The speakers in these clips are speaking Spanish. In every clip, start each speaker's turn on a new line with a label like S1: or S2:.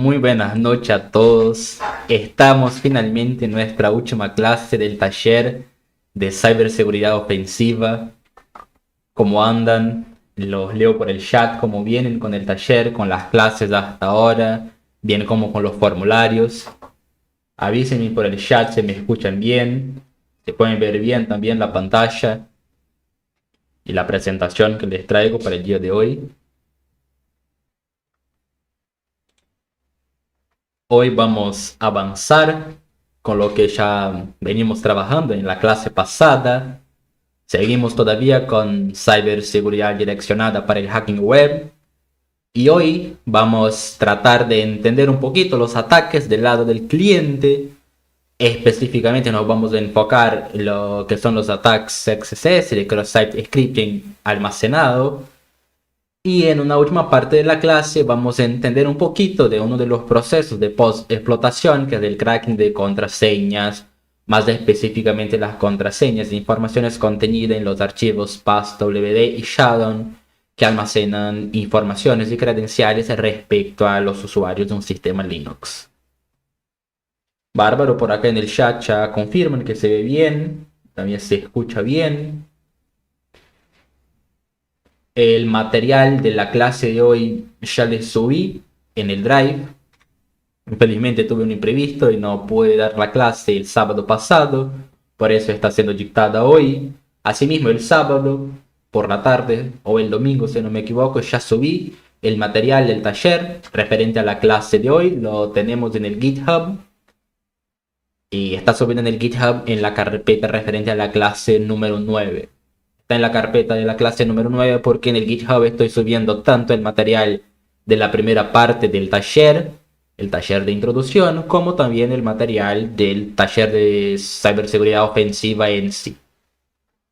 S1: Muy buenas noches a todos. Estamos finalmente en nuestra última clase del taller de ciberseguridad ofensiva. ¿Cómo andan? Los leo por el chat, cómo vienen con el taller, con las clases hasta ahora, bien como con los formularios. Avísenme por el chat si me escuchan bien, se pueden ver bien también la pantalla y la presentación que les traigo para el día de hoy. Hoy vamos a avanzar con lo que ya venimos trabajando en la clase pasada. Seguimos todavía con ciberseguridad direccionada para el hacking web. Y hoy vamos a tratar de entender un poquito los ataques del lado del cliente. Específicamente nos vamos a enfocar en lo que son los ataques XSS, el cross-site scripting almacenado. Y en una última parte de la clase vamos a entender un poquito de uno de los procesos de post-explotación, que es el cracking de contraseñas, más específicamente las contraseñas de informaciones contenidas en los archivos passwd y shadow, que almacenan informaciones y credenciales respecto a los usuarios de un sistema Linux. Bárbaro, por acá en el chat ya confirman que se ve bien, también se escucha bien. El material de la clase de hoy ya les subí en el Drive. Infelizmente tuve un imprevisto y no pude dar la clase el sábado pasado, por eso está siendo dictada hoy. Asimismo, el sábado por la tarde o el domingo, si no me equivoco, ya subí el material del taller referente a la clase de hoy. Lo tenemos en el GitHub y está subido en el GitHub en la carpeta referente a la clase número 9. Está en la carpeta de la clase número 9 porque en el GitHub estoy subiendo tanto el material de la primera parte del taller, el taller de introducción, como también el material del taller de ciberseguridad ofensiva en sí.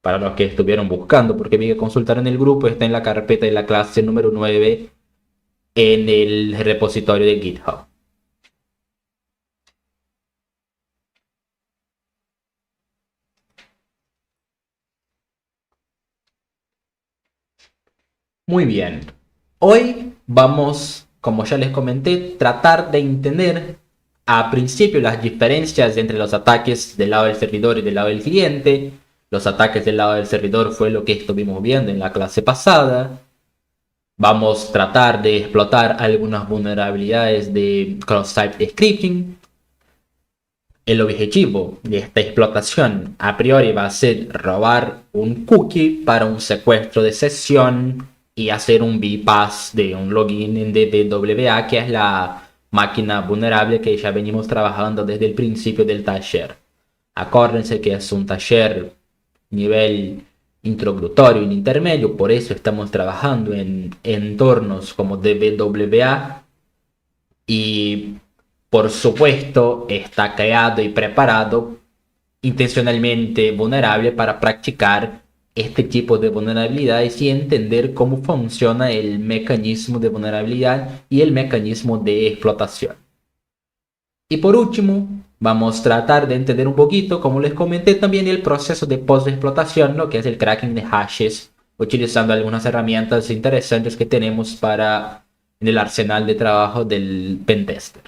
S1: Para los que estuvieron buscando, porque vi que consultar en el grupo, está en la carpeta de la clase número 9 en el repositorio de GitHub. Muy bien. Hoy vamos, como ya les comenté, tratar de entender a principio las diferencias entre los ataques del lado del servidor y del lado del cliente. Los ataques del lado del servidor fue lo que estuvimos viendo en la clase pasada. Vamos a tratar de explotar algunas vulnerabilidades de cross-site scripting. El objetivo de esta explotación a priori va a ser robar un cookie para un secuestro de sesión y hacer un bypass de un login en DWA, que es la máquina vulnerable que ya venimos trabajando desde el principio del taller. Acuérdense que es un taller nivel introductorio y intermedio, por eso estamos trabajando en entornos como DWA y por supuesto está creado y preparado intencionalmente vulnerable para practicar este tipo de vulnerabilidades y entender cómo funciona el mecanismo de vulnerabilidad y el mecanismo de explotación. Y por último, vamos a tratar de entender un poquito, como les comenté, también el proceso de post-explotación, lo que es el cracking de hashes, utilizando algunas herramientas interesantes que tenemos para en el arsenal de trabajo del pentester.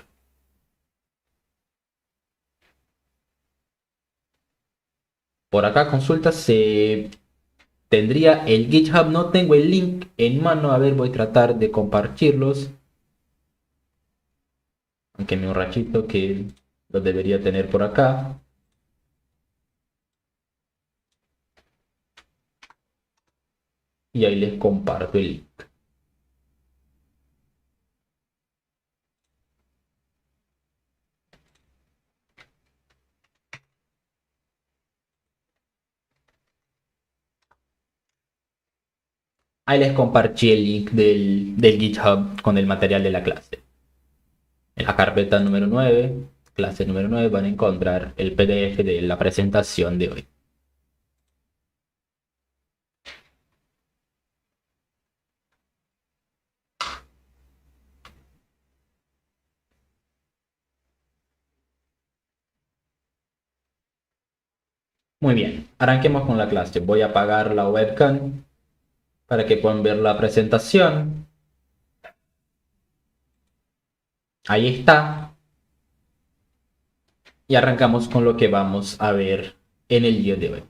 S1: Por acá consulta se tendría el GitHub, no tengo el link en mano, a ver, voy a tratar de compartirlos. Aunque me un rachito que lo debería tener por acá. Y ahí les comparto el link. Ahí les compartí el link del GitHub con el material de la clase. En la carpeta número 9, clase número 9, van a encontrar el PDF de la presentación de hoy. Muy bien, arranquemos con la clase. Voy a apagar la webcam para que puedan ver la presentación. Ahí está. Y arrancamos con lo que vamos a ver en el día de hoy.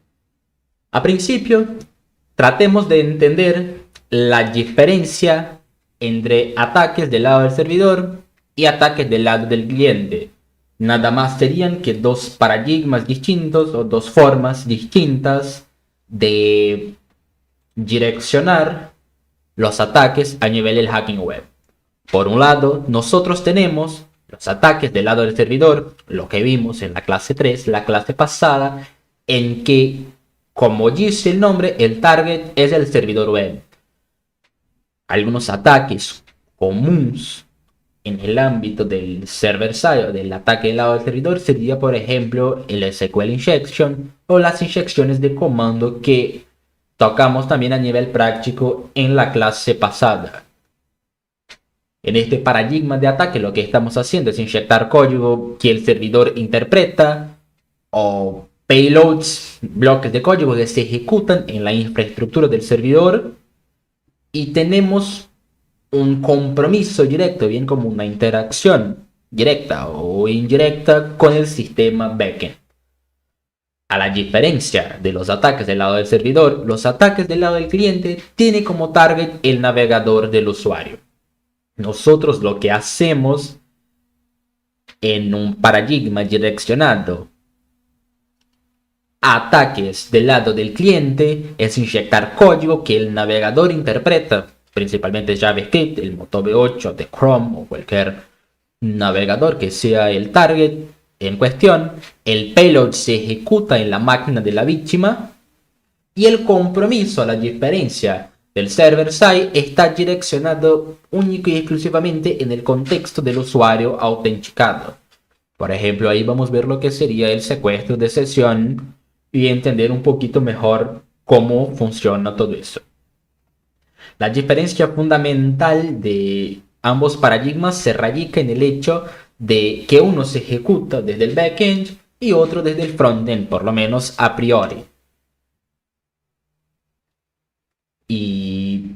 S1: A principio, tratemos de entender la diferencia entre ataques del lado del servidor y ataques del lado del cliente. Nada más serían que dos paradigmas distintos o dos formas distintas de direccionar los ataques a nivel del hacking web. Por un lado, nosotros tenemos los ataques del lado del servidor, lo que vimos en la clase 3, la clase pasada, en que, como dice el nombre, el target es el servidor web. Algunos ataques comunes en el ámbito del server side o del ataque del lado del servidor sería, por ejemplo, el SQL injection o las inyecciones de comando que tocamos también a nivel práctico en la clase pasada. En este paradigma de ataque lo que estamos haciendo es inyectar código que el servidor interpreta o payloads, bloques de código que se ejecutan en la infraestructura del servidor y tenemos un compromiso directo, bien como una interacción directa o indirecta con el sistema backend. A la diferencia de los ataques del lado del servidor, los ataques del lado del cliente tienen como target el navegador del usuario. Nosotros lo que hacemos en un paradigma direccionado a ataques del lado del cliente es inyectar código que el navegador interpreta, principalmente JavaScript, el motor V8 de Chrome o cualquier navegador que sea el target en cuestión. El payload se ejecuta en la máquina de la víctima y el compromiso, a la diferencia del server side, está direccionado único y exclusivamente en el contexto del usuario autenticado. Por ejemplo, ahí vamos a ver lo que sería el secuestro de sesión y entender un poquito mejor cómo funciona todo eso. La diferencia fundamental de ambos paradigmas se radica en el hecho de que uno se ejecuta desde el backend y otro desde el frontend, por lo menos a priori. Y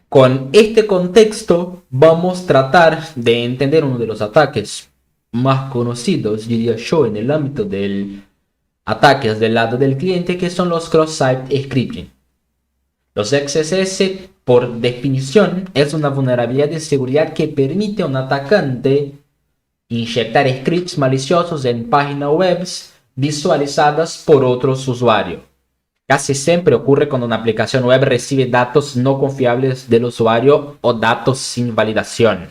S1: con este contexto vamos a tratar de entender uno de los ataques más conocidos, diría yo, en el ámbito del ataques del lado del cliente, que son los cross-site scripting. Los XSS, por definición, es una vulnerabilidad de seguridad que permite a un atacante inyectar scripts maliciosos en páginas web visualizadas por otros usuarios. Casi siempre ocurre cuando una aplicación web recibe datos no confiables del usuario o datos sin validación.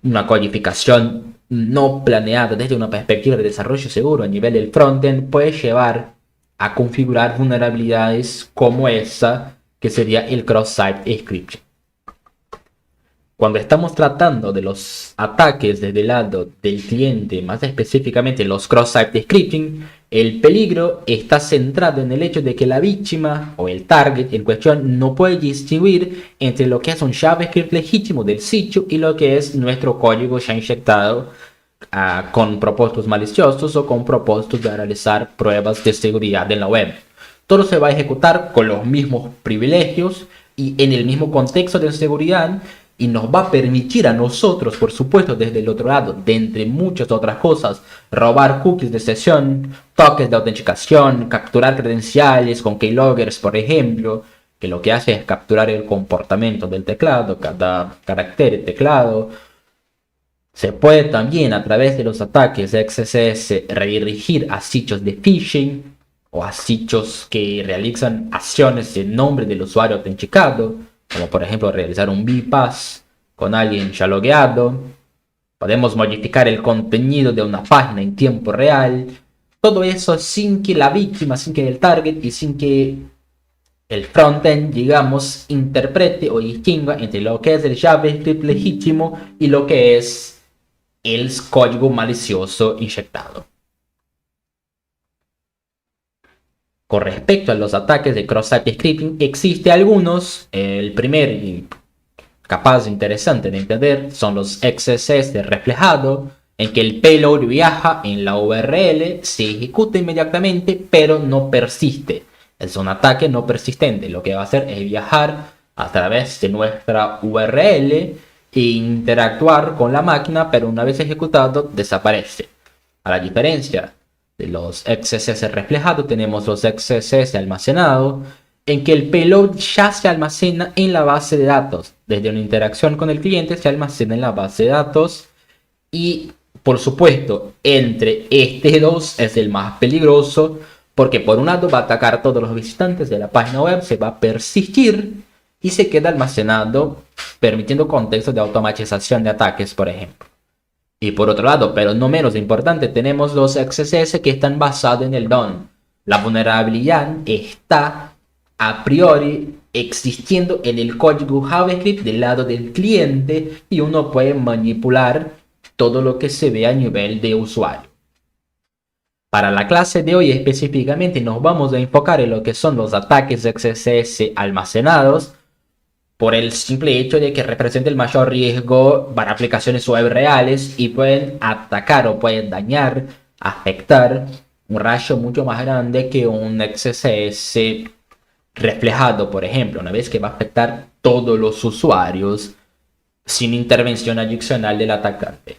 S1: Una codificación no planeada desde una perspectiva de desarrollo seguro a nivel del frontend puede llevar a configurar vulnerabilidades como esa, que sería el cross-site scripting. Cuando estamos tratando de los ataques desde el lado del cliente, más específicamente los cross-site scripting, el peligro está centrado en el hecho de que la víctima o el target en cuestión no puede distinguir entre lo que es un JavaScript legítimo del sitio y lo que es nuestro código ya inyectado con propósitos maliciosos o con propósitos de realizar pruebas de seguridad en la web. Todo se va a ejecutar con los mismos privilegios y en el mismo contexto de seguridad, y nos va a permitir a nosotros, por supuesto, desde el otro lado, de entre muchas otras cosas, robar cookies de sesión, toques de autenticación, capturar credenciales con keyloggers, por ejemplo, que lo que hace es capturar el comportamiento del teclado, cada carácter del teclado. Se puede también, a través de los ataques de XSS, redirigir a sitios de phishing o a sitios que realizan acciones en nombre del usuario autenticado, como por ejemplo realizar un bypass con alguien ya logueado. Podemos modificar el contenido de una página en tiempo real. Todo eso sin que la víctima, sin que el target y sin que el frontend, digamos, interprete o distinga entre lo que es el JavaScript legítimo y lo que es el código malicioso inyectado. Con respecto a los ataques de cross-site scripting, existe algunos. El primer y capaz interesante de entender son los XSS de reflejado, en que el payload viaja en la URL, se ejecuta inmediatamente, pero no persiste. Es un ataque no persistente. Lo que va a hacer es viajar a través de nuestra URL e interactuar con la máquina, pero una vez ejecutado desaparece. A la diferencia de los XSS reflejados, tenemos los XSS almacenados, en que el payload ya se almacena en la base de datos. Desde una interacción con el cliente se almacena en la base de datos y, por supuesto, entre este dos es el más peligroso porque por un lado va a atacar a todos los visitantes de la página web, se va a persistir y se queda almacenado, permitiendo contextos de automatización de ataques, por ejemplo. Y por otro lado, pero no menos importante, tenemos los XSS que están basados en el DOM. La vulnerabilidad está a priori existiendo en el código JavaScript del lado del cliente y uno puede manipular todo lo que se ve a nivel de usuario. Para la clase de hoy específicamente nos vamos a enfocar en lo que son los ataques XSS almacenados, por el simple hecho de que representa el mayor riesgo para aplicaciones web reales y pueden atacar o pueden dañar, afectar un rayo mucho más grande que un XSS reflejado, por ejemplo, una vez que va a afectar todos los usuarios sin intervención adicional del atacante.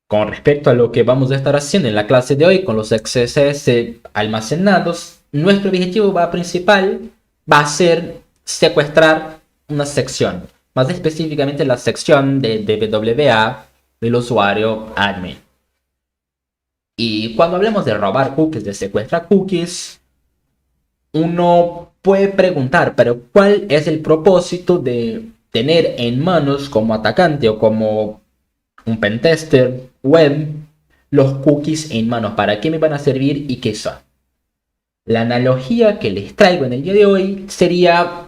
S1: Con respecto a lo que vamos a estar haciendo en la clase de hoy con los XSS almacenados, nuestro objetivo principal va a ser secuestrar una sección, más específicamente la sección de DWA del usuario admin. Y cuando hablemos de robar cookies, de secuestrar cookies, uno puede preguntar, pero ¿cuál es el propósito de tener en manos como atacante o como un pentester web los cookies en manos? ¿Para qué me van a servir y qué son? La analogía que les traigo en el día de hoy sería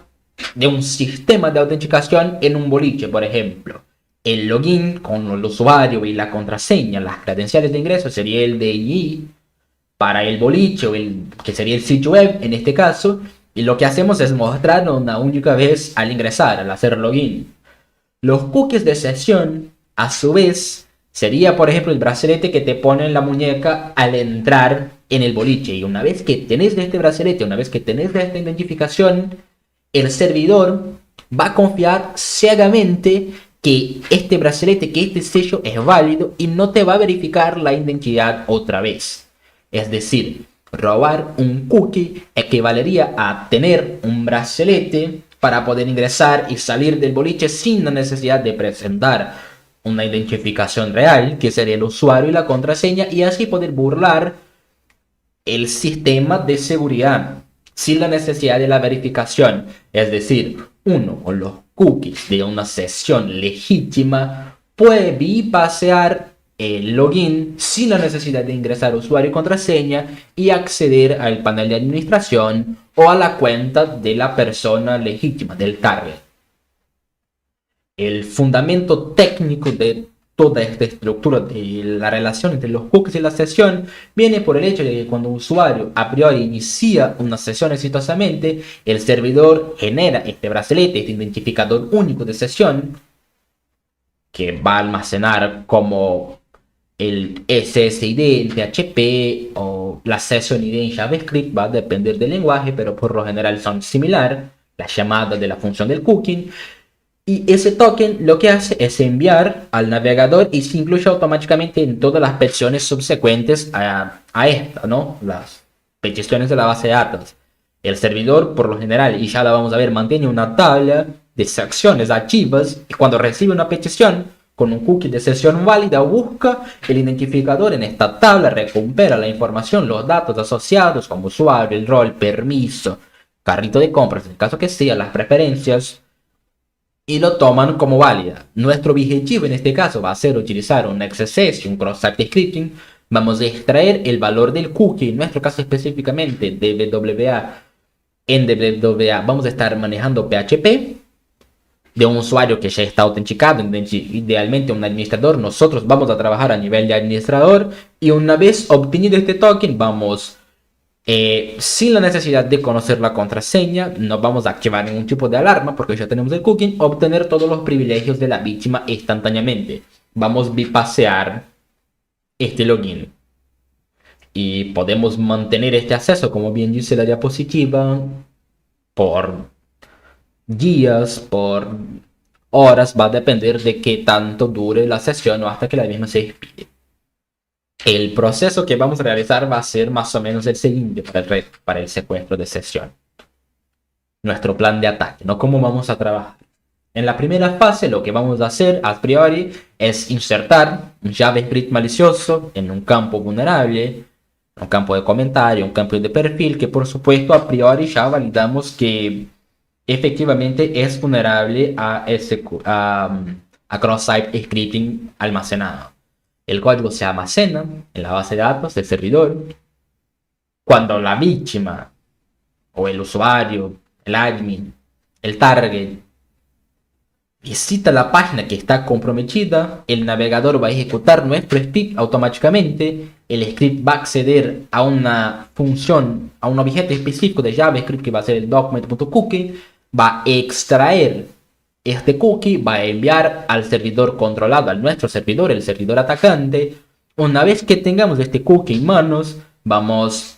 S1: de un sistema de autenticación en un boliche, por ejemplo. El login con el usuario y la contraseña, las credenciales de ingreso sería el DNI para el boliche o que sería el sitio web en este caso, y lo que hacemos es mostrar una única vez al ingresar, al hacer login. Los cookies de sesión, a su vez, sería por ejemplo el brazalete que te pone en la muñeca al entrar en el boliche, y una vez que tenés de este brazalete, una vez que tenés de esta identificación, el servidor va a confiar ciegamente que este brazalete, que este sello es válido y no te va a verificar la identidad otra vez. Es decir, robar un cookie equivalería a tener un brazalete para poder ingresar y salir del boliche sin la necesidad de presentar una identificación real, que sería el usuario y la contraseña, y así poder burlar el sistema de seguridad sin la necesidad de la verificación. Es decir, uno con los cookies de una sesión legítima puede bypassear el login sin la necesidad de ingresar usuario y contraseña y acceder al panel de administración o a la cuenta de la persona legítima, del target. El fundamento técnico de toda esta estructura de la relación entre los cookies y la sesión viene por el hecho de que cuando un usuario a priori inicia una sesión exitosamente, el servidor genera este brazalete, este identificador único de sesión, que va a almacenar como el SSID en PHP o la Session ID en JavaScript, va a depender del lenguaje, pero por lo general son similares, la llamada de la función del cookie. Y ese token lo que hace es enviar al navegador y se incluye automáticamente en todas las peticiones subsecuentes a esta, ¿no? Las peticiones de la base de datos. El servidor, por lo general, y ya la vamos a ver, mantiene una tabla de secciones activas y cuando recibe una petición con un cookie de sesión válida, busca el identificador en esta tabla, recupera la información, los datos asociados como usuario, el rol, permiso, carrito de compras, en el caso que sea, las preferencias, y lo toman como válida. Nuestro objetivo en este caso va a ser utilizar un XSS, un cross-site scripting. Vamos a extraer el valor del cookie, en nuestro caso específicamente DWA. En DWA vamos a estar manejando PHP de un usuario que ya está autenticado, idealmente un administrador. Nosotros vamos a trabajar a nivel de administrador y una vez obtenido este token vamos, sin la necesidad de conocer la contraseña, no vamos a activar ningún tipo de alarma porque ya tenemos el cookie, obtener todos los privilegios de la víctima instantáneamente. Vamos a bypassear este login y podemos mantener este acceso, como bien dice la diapositiva, por días, por horas, va a depender de qué tanto dure la sesión o hasta que la misma se expire. El proceso que vamos a realizar va a ser más o menos el siguiente para el secuestro de sesión. Nuestro plan de ataque, ¿no? ¿Cómo vamos a trabajar? En la primera fase lo que vamos a hacer a priori es insertar un JavaScript malicioso en un campo vulnerable, un campo de comentario, un campo de perfil que por supuesto a priori ya validamos que efectivamente es vulnerable a cross-site scripting almacenado. El código se almacena en la base de datos del servidor. Cuando la víctima o el usuario, el admin, el target visita la página que está comprometida, el navegador va a ejecutar nuestro script automáticamente. El script va a acceder a una función, a un objeto específico de JavaScript que va a ser el document.cookie, va a extraer este cookie, va a enviar al servidor controlado, a nuestro servidor, el servidor atacante. Una vez que tengamos este cookie en manos, vamos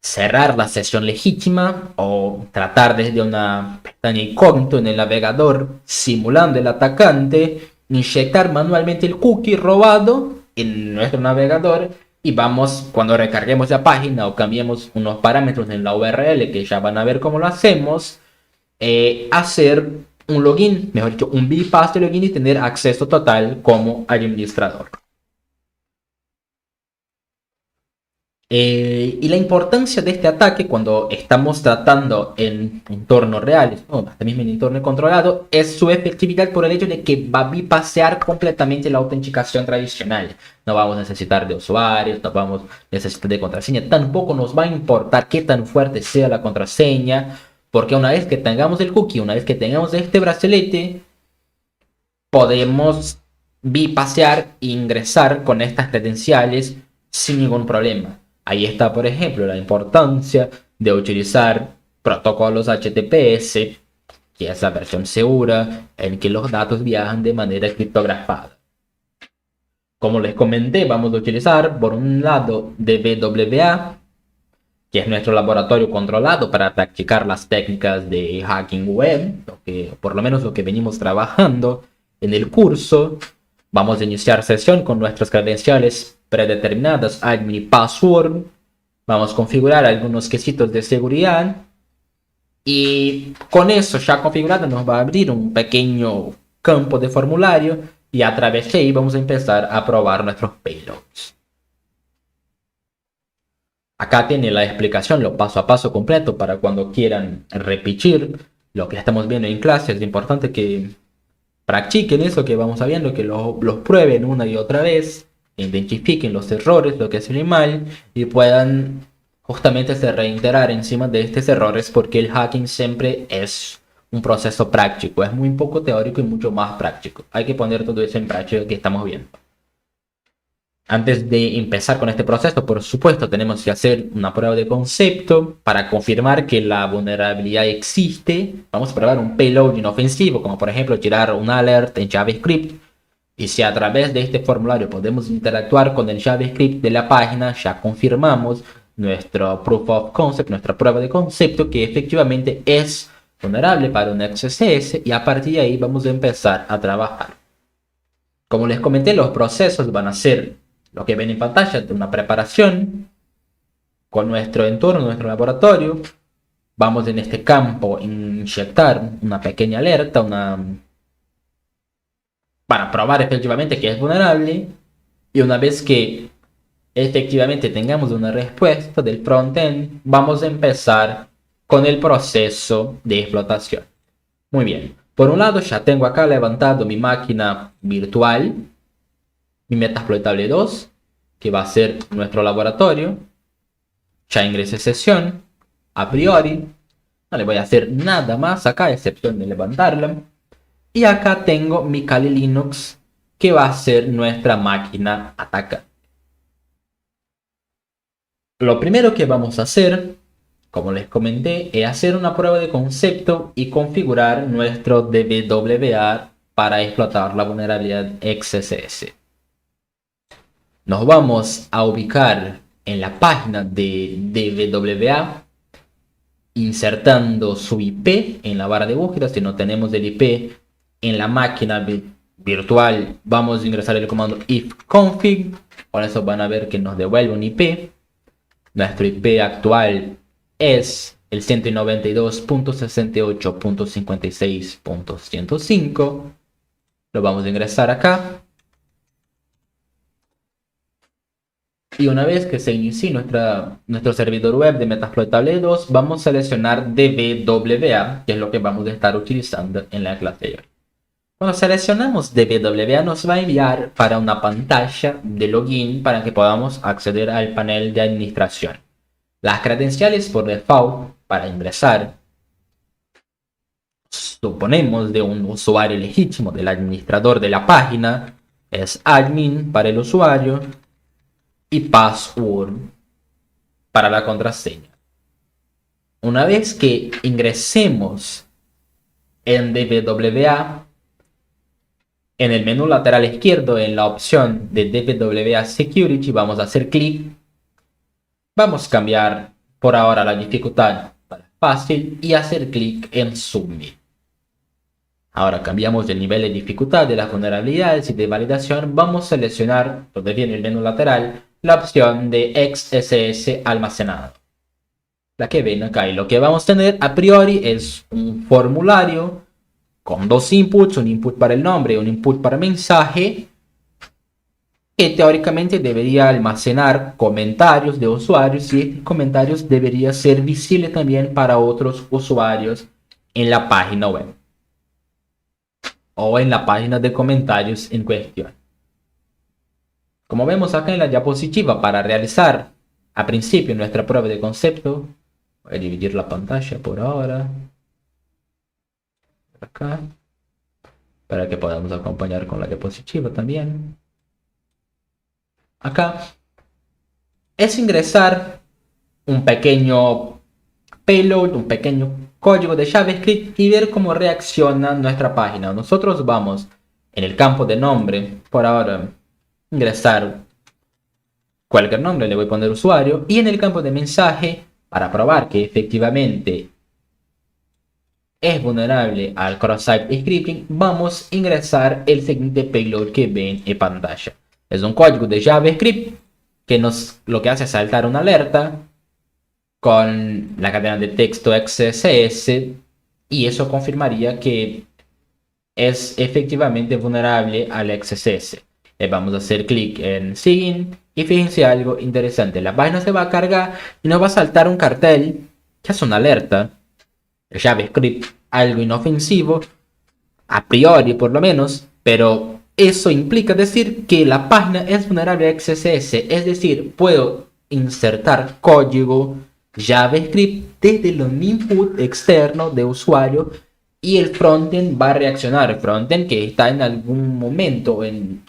S1: cerrar la sesión legítima o tratar desde una pestaña incógnito en el navegador simulando el atacante, inyectar manualmente el cookie robado en nuestro navegador y vamos, cuando recarguemos la página o cambiemos unos parámetros en la URL que ya van a ver cómo lo hacemos, hacer un login, mejor dicho, un bypass de login y tener acceso total como administrador. Y la importancia de este ataque cuando estamos tratando en entornos reales, ¿no? También en entorno controlado, es su efectividad por el hecho de que va a bypassear completamente la autenticación tradicional. No vamos a necesitar de usuarios, no vamos a necesitar de contraseña, tampoco nos va a importar qué tan fuerte sea la contraseña, porque una vez que tengamos el cookie, una vez que tengamos este brazalete, podemos bypassear e ingresar con estas credenciales sin ningún problema. Ahí está, por ejemplo, la importancia de utilizar protocolos HTTPS, que es la versión segura en que los datos viajan de manera criptografada. Como les comenté, vamos a utilizar por un lado DBWA, que es nuestro laboratorio controlado para practicar las técnicas de hacking web, por lo menos lo que venimos trabajando en el curso. Vamos a iniciar sesión con nuestras credenciales predeterminadas, admin y password. Vamos a configurar algunos quesitos de seguridad. Y con eso ya configurado nos va a abrir un pequeño campo de formulario. Y a través de ahí vamos a empezar a probar nuestros payloads. Acá tiene la explicación, lo paso a paso completo para cuando quieran repetir lo que estamos viendo en clase. Es importante que practiquen eso que vamos viendo, que los prueben una y otra vez, identifiquen los errores, lo que hacen mal y puedan justamente se reiterar encima de estos errores, porque el hacking siempre es un proceso práctico, es muy poco teórico y mucho más práctico. Hay que poner todo eso en práctica que estamos viendo. Antes de empezar con este proceso, por supuesto, tenemos que hacer una prueba de concepto para confirmar que la vulnerabilidad existe. Vamos a probar un payload inofensivo, como por ejemplo tirar un alert en JavaScript. Y si a través de este formulario podemos interactuar con el JavaScript de la página, ya confirmamos nuestro proof of concept, nuestra prueba de concepto, que efectivamente es vulnerable para un XSS, y a partir de ahí vamos a empezar a trabajar. Como les comenté, los procesos van a ser lo que ven en pantalla de una preparación con nuestro entorno, nuestro laboratorio. Vamos en este campo a inyectar una pequeña alerta, para probar efectivamente que es vulnerable. Y una vez que efectivamente tengamos una respuesta del frontend, vamos a empezar con el proceso de explotación. Muy bien. Por un lado, ya tengo acá levantado mi máquina virtual, mi Metasploitable 2, que va a ser nuestro laboratorio. Ya ingresé sesión. A priori, no le voy a hacer nada más acá, a excepción de levantarla. Y acá tengo mi Kali Linux, que va a ser nuestra máquina atacante. Lo primero que vamos a hacer, como les comenté, es hacer una prueba de concepto y configurar nuestro DBWA para explotar la vulnerabilidad XSS. Nos vamos a ubicar en la página de DBWA, insertando su IP en la barra de búsqueda. Si no tenemos el IP, En la máquina virtual vamos a ingresar el comando ifconfig. Por eso van a ver que nos devuelve un IP. Nuestro IP actual es el 192.68.56.105. Lo vamos a ingresar acá. Y una vez que se inicie nuestro servidor web de Metasploitable 2, vamos a seleccionar DBWA, que es lo que vamos a estar utilizando en la clase de hoy. Cuando seleccionamos DBWA nos va a enviar para una pantalla de login para que podamos acceder al panel de administración. Las credenciales por default para ingresar, suponemos, de un usuario legítimo del administrador de la página, es admin para el usuario y password para la contraseña. Una vez que ingresemos en DBWA, en el menú lateral izquierdo, en la opción de DBWA Security, vamos a hacer clic. Vamos a cambiar por ahora la dificultad para fácil y hacer clic en Submit. Ahora cambiamos el nivel de dificultad de las vulnerabilidades y de validación. Vamos a seleccionar, donde viene el menú lateral, la opción de XSS almacenado. La que ven acá. Y lo que vamos a tener a priori es un formulario con dos inputs, un input para el nombre y un input para mensaje, que teóricamente debería almacenar comentarios de usuarios y estos comentarios deberían ser visibles también para otros usuarios en la página web o en la página de comentarios en cuestión. Como vemos acá en la diapositiva, para realizar a principio nuestra prueba de concepto, voy a dividir la pantalla por ahora, acá, para que podamos acompañar con la diapositiva también. Acá es ingresar un pequeño payload, un pequeño código de JavaScript y ver cómo reacciona nuestra página. Nosotros vamos en el campo de nombre, por ahora, ingresar cualquier nombre, le voy a poner usuario, y en el campo de mensaje, para probar que efectivamente es vulnerable al cross-site scripting, vamos a ingresar el siguiente payload que ven en pantalla. Es un código de JavaScript que lo que hace es saltar una alerta con la cadena de texto XSS y eso confirmaría que es efectivamente vulnerable al XSS. Le vamos a hacer clic en Sign y fíjense algo interesante. La página se va a cargar y nos va a saltar un cartel que es una alerta. El JavaScript, algo inofensivo, a priori por lo menos, pero eso implica decir que la página es vulnerable a XSS, es decir, puedo insertar código JavaScript desde el input externo de usuario y el frontend va a reaccionar. El frontend que está en algún momento en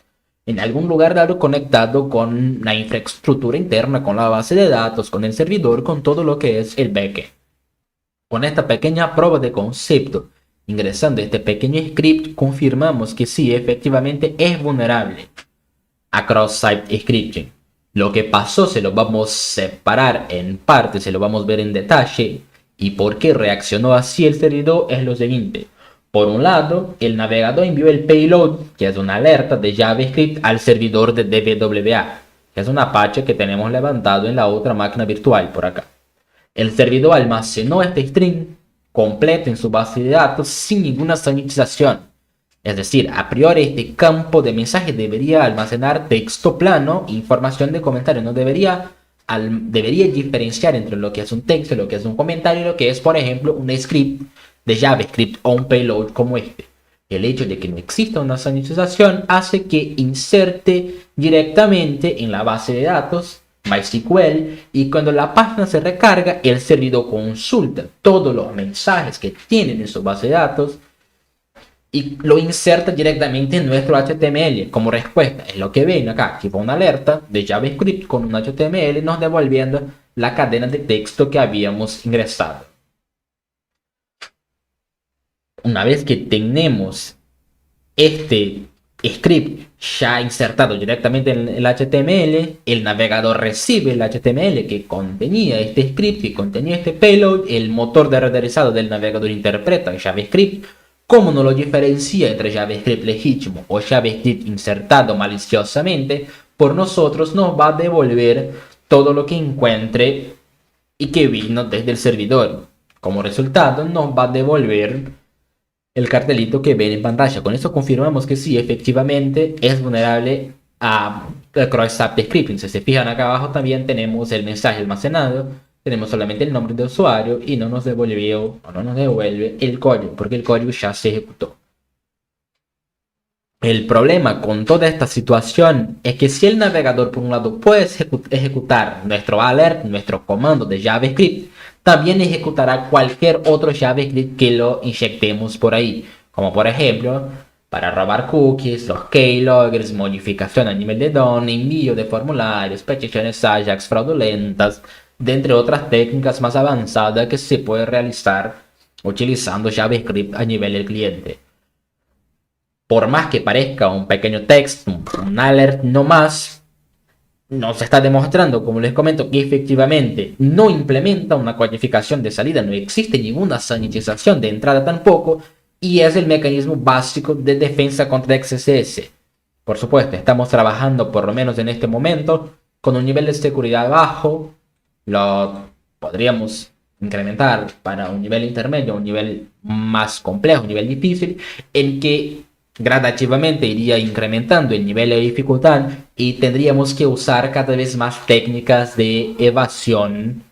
S1: algún lugar dado conectado con la infraestructura interna, con la base de datos, con el servidor, con todo lo que es el backend. Con esta pequeña prueba de concepto, ingresando este pequeño script, confirmamos que sí, efectivamente es vulnerable a cross-site scripting. Lo que pasó se lo vamos a separar en partes, se lo vamos a ver en detalle. Y por qué reaccionó así el servidor es lo siguiente. Por un lado, el navegador envió el payload, que es una alerta de JavaScript, al servidor de DBWA, que es un Apache que tenemos levantado en la otra máquina virtual por acá. El servidor almacenó este string completo en su base de datos sin ninguna sanitización. Es decir, a priori este campo de mensaje debería almacenar texto plano, información de comentario. No debería diferenciar entre lo que es un texto, lo que es un comentario y lo que es, por ejemplo, un script de JavaScript o un payload como este. El hecho de que no exista una sanitización hace que inserte directamente en la base de datos MySQL y cuando la página se recarga, el servidor consulta todos los mensajes que tienen en su base de datos y lo inserta directamente en nuestro HTML como respuesta. Es lo que ven acá, que fue una alerta de JavaScript con un HTML nos devolviendo la cadena de texto que habíamos ingresado. Una vez que tenemos este script ya insertado directamente en el HTML, el navegador recibe el HTML que contenía este script, que contenía este payload, el motor de renderizado del navegador interpreta el JavaScript Como no lo diferencia entre JavaScript legítimo o JavaScript insertado maliciosamente, por nosotros nos va a devolver todo lo que encuentre y que vino desde el servidor. Como resultado, nos va a devolver el cartelito que ven en pantalla. Con esto confirmamos que sí, efectivamente es vulnerable a cross-site scripting. Si se fijan acá abajo también tenemos el mensaje almacenado. Tenemos solamente el nombre de usuario y no nos devolvió o no nos devuelve el código porque el código ya se ejecutó. El problema con toda esta situación es que si el navegador por un lado puede ejecutar nuestro alert, nuestro comando de JavaScript, también ejecutará cualquier otro JavaScript que lo inyectemos por ahí, como por ejemplo para robar cookies, los keyloggers, modificación a nivel de DOM, envío de formularios, peticiones AJAX fraudulentas, de entre otras técnicas más avanzadas que se puede realizar utilizando JavaScript a nivel del cliente. Por más que parezca un pequeño texto, un alert no más, nos está demostrando, como les comento, que efectivamente no implementa una codificación de salida, no existe ninguna sanitización de entrada tampoco, y es el mecanismo básico de defensa contra XSS. Por supuesto, estamos trabajando, por lo menos en este momento, con un nivel de seguridad bajo, lo podríamos incrementar para un nivel intermedio, un nivel más complejo, un nivel difícil, en que gradativamente iría incrementando el nivel de dificultad y tendríamos que usar cada vez más técnicas de evasión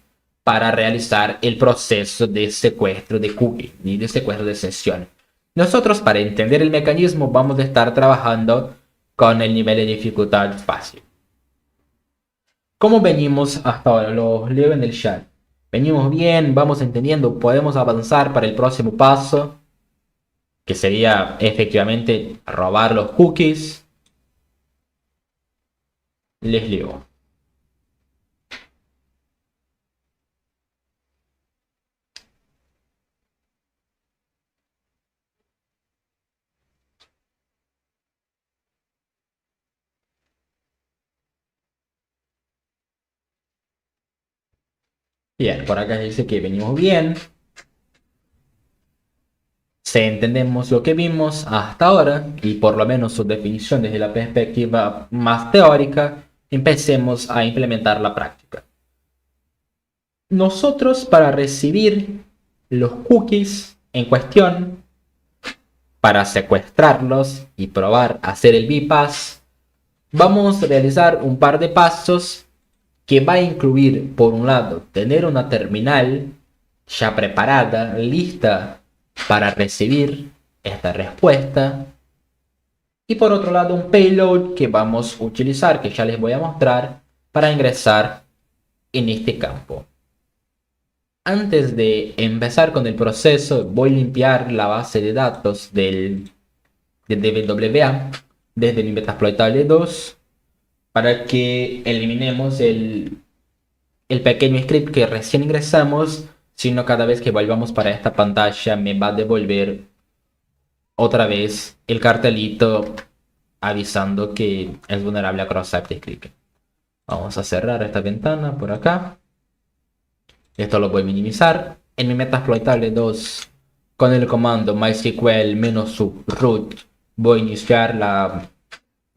S1: para realizar el proceso de secuestro de cookie y de secuestro de sesión. Nosotros, para entender el mecanismo, vamos a estar trabajando con el nivel de dificultad fácil. ¿Cómo venimos hasta ahora? Lo leo en el chat. Venimos bien, vamos entendiendo, podemos avanzar para el próximo paso, que sería efectivamente robar los cookies. Les leo. Bien, por acá dice que venimos bien. Si entendemos lo que vimos hasta ahora y por lo menos su definición desde la perspectiva más teórica, empecemos a implementar la práctica. Nosotros, para recibir los cookies en cuestión, para secuestrarlos y probar a hacer el bypass, vamos a realizar un par de pasos que va a incluir, por un lado, tener una terminal ya preparada, lista para recibir esta respuesta, y por otro lado un payload que vamos a utilizar, que ya les voy a mostrar, para ingresar en este campo. Antes de empezar con el proceso, voy a limpiar la base de datos del DWA desde mi Metasploitable 2 para que eliminemos el pequeño script que recién ingresamos, sino cada vez que volvamos para esta pantalla me va a devolver otra vez el cartelito avisando que es vulnerable a cross-site scripting. Vamos a cerrar esta ventana por acá. Esto lo voy a minimizar. En mi Metasploitable 2, con el comando mysql-root, voy a iniciar la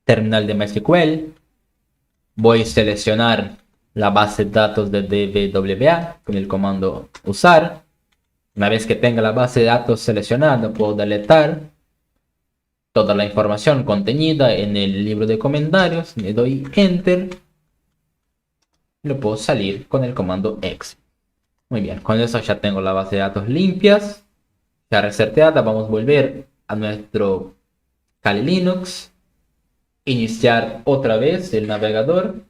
S1: terminal de MySQL. Voy a seleccionar la base de datos de DWA con el comando usar. Una vez que tenga la base de datos seleccionada, puedo deletar toda la información contenida en el libro de comentarios. Le doy enter. Lo puedo salir con el comando exit. Muy bien, con eso ya tengo la base de datos limpias, ya reseteada. Vamos a volver a nuestro Kali Linux, iniciar otra vez el navegador.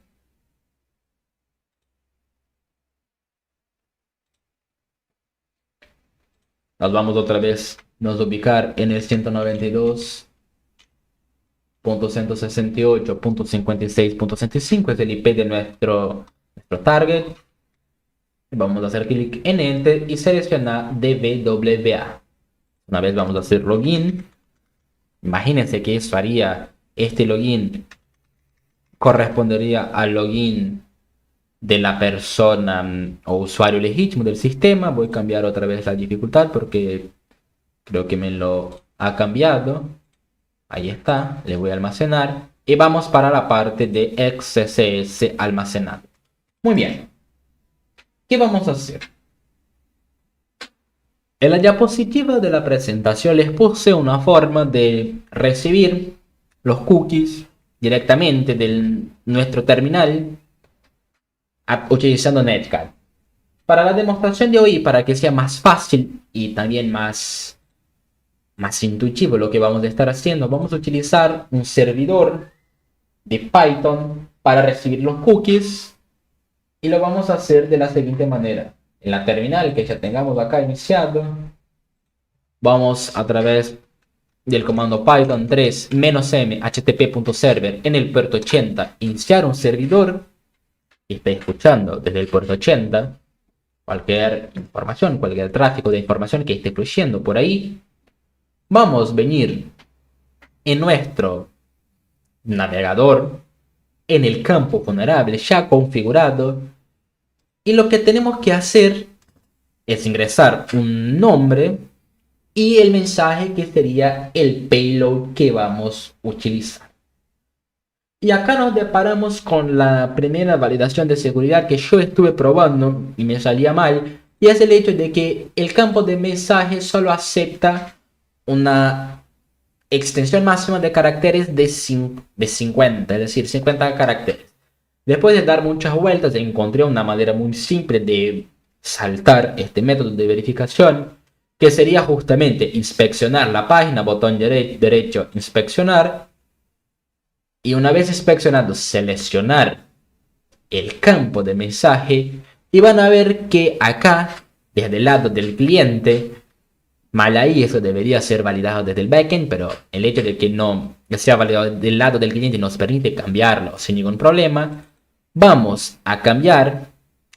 S1: Nos vamos otra vez, nos ubicar en el 192.168.56.65, es el IP de nuestro target. Vamos a hacer clic en Enter y seleccionar DWA. Una vez vamos a hacer login. Imagínense que eso haría, este login correspondería al login de la persona o usuario legítimo del sistema. Voy a cambiar otra vez la dificultad porque Creo que me lo ha cambiado. Ahí está, le voy a almacenar. Y vamos para la parte de XCS almacenado. Muy bien. ¿Qué vamos a hacer? En la diapositiva de la presentación les puse una forma de recibir los cookies directamente de nuestro terminal utilizando Netcat. Para la demostración de hoy, para que sea más fácil y también más intuitivo lo que vamos a estar haciendo, vamos a utilizar un servidor de Python para recibir los cookies y lo vamos a hacer de la siguiente manera. En la terminal que ya tengamos acá iniciado, vamos a través del comando python 3 -m http.server en el puerto 80 iniciar un servidor y está escuchando desde el puerto 80 cualquier información, cualquier tráfico de información que esté fluyendo por ahí. Vamos a venir en nuestro navegador en el campo vulnerable ya configurado y lo que tenemos que hacer es ingresar un nombre y el mensaje que sería el payload que vamos a utilizar. Y acá nos deparamos con la primera validación de seguridad que yo estuve probando y me salía mal, y es el hecho de que el campo de mensaje solo acepta una extensión máxima de caracteres de 50, es decir, 50 caracteres. Después de dar muchas vueltas encontré una manera muy simple de saltar este método de verificación, que sería justamente inspeccionar la página, botón derecho, inspeccionar, y una vez inspeccionado, seleccionar el campo de mensaje, y van a ver que acá, desde el lado del cliente, mal ahí, eso debería ser validado desde el backend, pero el hecho de que no sea validado del lado del cliente nos permite cambiarlo sin ningún problema. Vamos a cambiar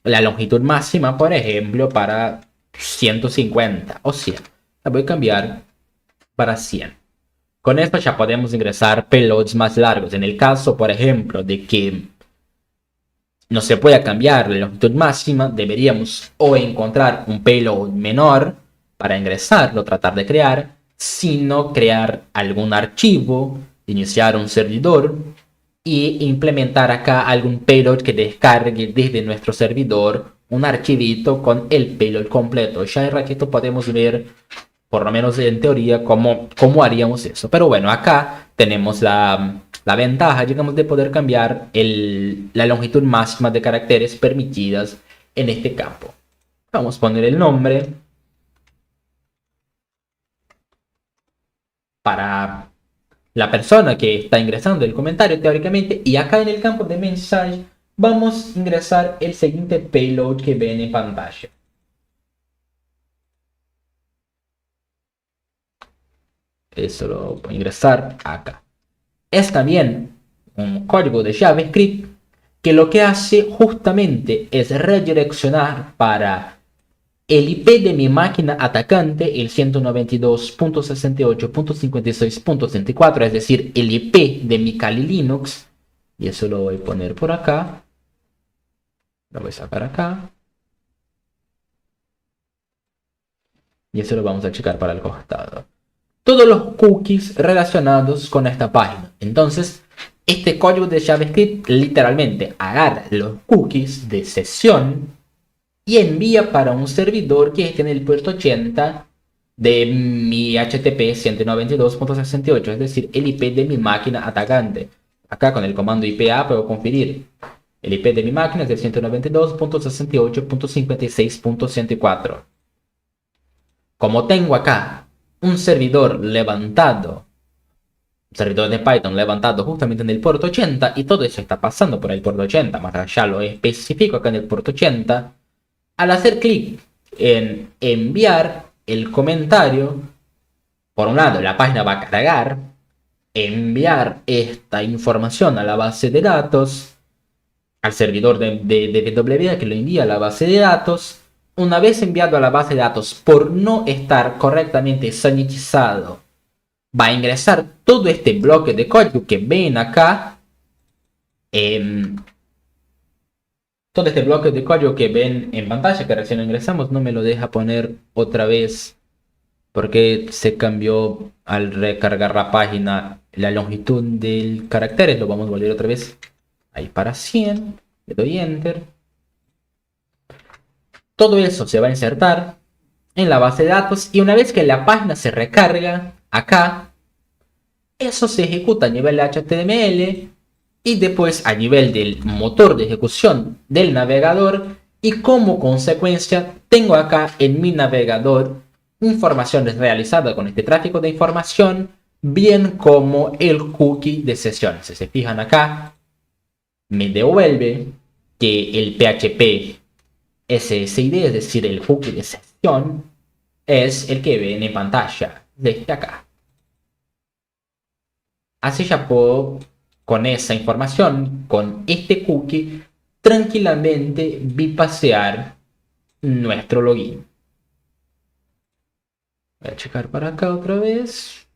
S1: la longitud máxima, por ejemplo, para 150 o 100. La voy a cambiar para 100. Con esto ya podemos ingresar payloads más largos. En el caso, por ejemplo, de que no se pueda cambiar la longitud máxima, deberíamos o encontrar un payload menor para ingresarlo, tratar de crear, sino crear algún archivo, iniciar un servidor y implementar acá algún payload que descargue desde nuestro servidor un archivito con el payload completo. Ya en ratito podemos ver, por lo menos en teoría, cómo haríamos eso. Pero bueno, acá tenemos la ventaja, digamos, de poder cambiar la longitud máxima de caracteres permitidas en este campo. Vamos a poner el nombre para la persona que está ingresando el comentario teóricamente, y acá en el campo de mensaje vamos a ingresar el siguiente payload que ven en pantalla. Eso lo voy a ingresar acá. Es también un código de JavaScript que lo que hace justamente es redireccionar para el IP de mi máquina atacante, el 192.68.56.64, es decir, el IP de mi Kali Linux. Y eso lo voy a poner por acá. Lo voy a sacar acá. Y eso lo vamos a checar para el costado. Todos los cookies relacionados con esta página. Entonces, este código de JavaScript literalmente agarra los cookies de sesión y envía para un servidor que esté en el puerto 80 de mi HTTP 192.68, es decir, el IP de mi máquina atacante. Acá con el comando IPA puedo conferir. El IP de mi máquina es de 192.68.56.104. Como tengo acá un servidor levantado, un servidor de Python levantado justamente en el puerto 80, y todo eso está pasando por el puerto 80, más allá lo especifico acá en el puerto 80, al hacer clic en enviar el comentario, por un lado la página va a cargar, enviar esta información a la base de datos, al servidor de WWW que lo envía a la base de datos. Una vez enviado a la base de datos por no estar correctamente sanitizado, va a ingresar todo este bloque de código que ven acá. Todo este bloque de código que ven en pantalla, que recién ingresamos, no me lo deja poner otra vez porque se cambió al recargar la página la longitud del carácter. Lo vamos a volver otra vez ahí para 100. Le doy enter. Todo eso se va a insertar en la base de datos y una vez que la página se recarga acá, eso se ejecuta a nivel de HTML y después a nivel del motor de ejecución del navegador, y como consecuencia tengo acá en mi navegador informaciones realizadas con este tráfico de información, bien como el cookie de sesión. Si se fijan acá, me devuelve que el PHP SSID, es decir, el cookie de sesión, es el que ven en pantalla desde acá. Así ya puedo, con esa información, con este cookie, tranquilamente bypassear nuestro login. Voy a checar para acá otra vez.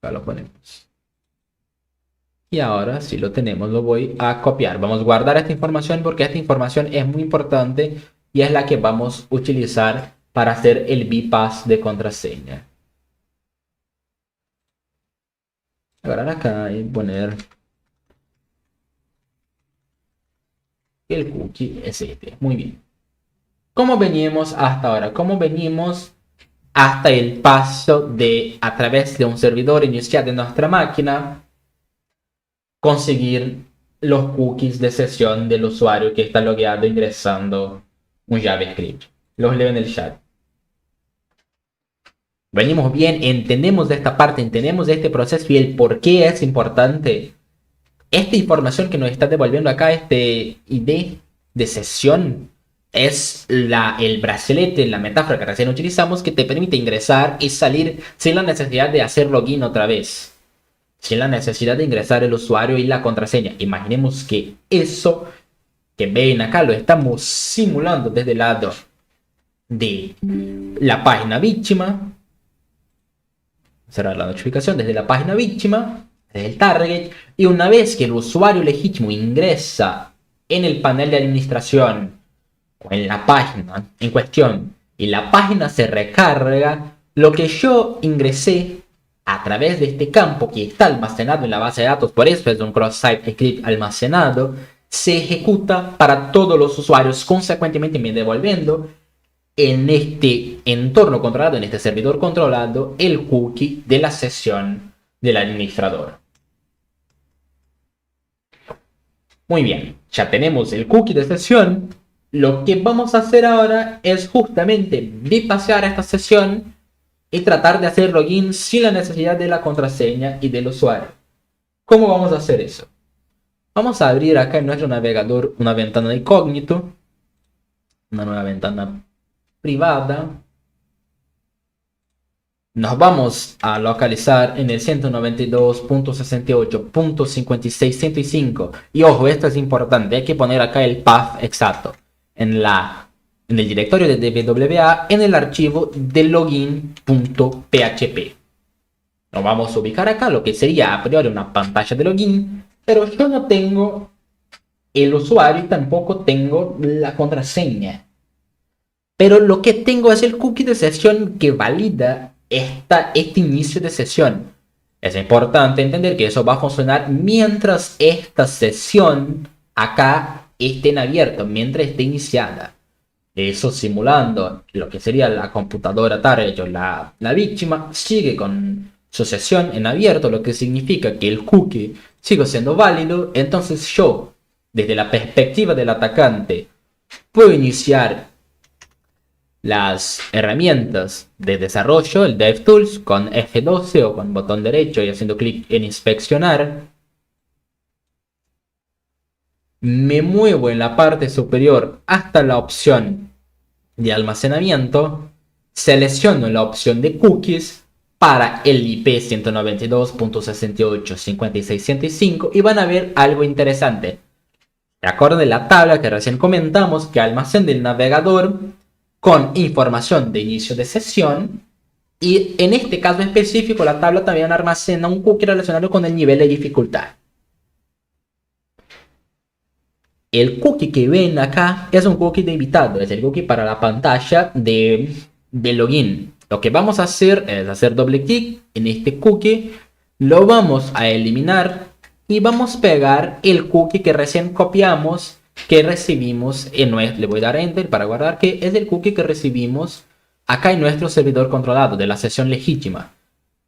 S1: Acá lo ponemos. Y ahora, si lo tenemos, lo voy a copiar. Vamos a guardar esta información porque esta información es muy importante y es la que vamos a utilizar para hacer el bypass de contraseña. Agarrar acá y poner el cookie es este. Muy bien. ¿Cómo venimos hasta ahora? ¿Cómo venimos hasta el paso de, a través de un servidor inicial de nuestra máquina, conseguir los cookies de sesión del usuario que está logueado ingresando un JavaScript? Los leo en el chat. Venimos bien, entendemos de esta parte, entendemos de este proceso y el por qué es importante. Esta información que nos está devolviendo acá, este ID de sesión, es el brazalete, la metáfora que recién utilizamos, que te permite ingresar y salir sin la necesidad de hacer login otra vez. Sin la necesidad de ingresar el usuario y la contraseña. Imaginemos que eso que ven acá lo estamos simulando desde el lado de la página víctima. Cerrar la notificación desde la página víctima, desde el target, y una vez que el usuario legítimo ingresa en el panel de administración o en la página en cuestión y la página se recarga, lo que yo ingresé a través de este campo que está almacenado en la base de datos, por eso es un cross-site script almacenado, se ejecuta para todos los usuarios, consecuentemente me devolviendo en este entorno controlado, en este servidor controlado, el cookie de la sesión del administrador. Muy bien, ya tenemos el cookie de sesión. Lo que vamos a hacer ahora es justamente bypassear esta sesión y tratar de hacer login sin la necesidad de la contraseña y del usuario. ¿Cómo vamos a hacer eso? Vamos a abrir acá en nuestro navegador una ventana de incógnito, una nueva ventana privada. Nos vamos a localizar en el 192.68.56.105. Y ojo, esto es importante, hay que poner acá el path exacto. En el directorio de DWA, en el archivo de login.php. Nos vamos a ubicar acá, lo que sería a priori una pantalla de login, pero yo no tengo el usuario y tampoco tengo la contraseña. Pero lo que tengo es el cookie de sesión que valida este inicio de sesión. Es importante entender que eso va a funcionar mientras esta sesión acá esté en abierto, mientras esté iniciada. Eso simulando lo que sería la computadora target o la víctima, sigue con su sesión en abierto, lo que significa que el cookie sigue siendo válido. Entonces yo, desde la perspectiva del atacante, puedo iniciar las herramientas de desarrollo, el DevTools, con F12 o con botón derecho y haciendo clic en inspeccionar. Me muevo en la parte superior hasta la opción de almacenamiento, selecciono la opción de cookies para el IP 192.68.56.105 y van a ver algo interesante. De acuerdo a la tabla que recién comentamos, que almacena el navegador con información de inicio de sesión, y en este caso específico la tabla también almacena un cookie relacionado con el nivel de dificultad. El cookie que ven acá es un cookie de invitado, es el cookie para la pantalla de de login. Lo que vamos a hacer es hacer doble clic en este cookie, lo vamos a eliminar y vamos a pegar el cookie que recién copiamos, que recibimos en nuestro. Le voy a dar enter para guardar, que es el cookie que recibimos acá en nuestro servidor controlado de la sesión legítima.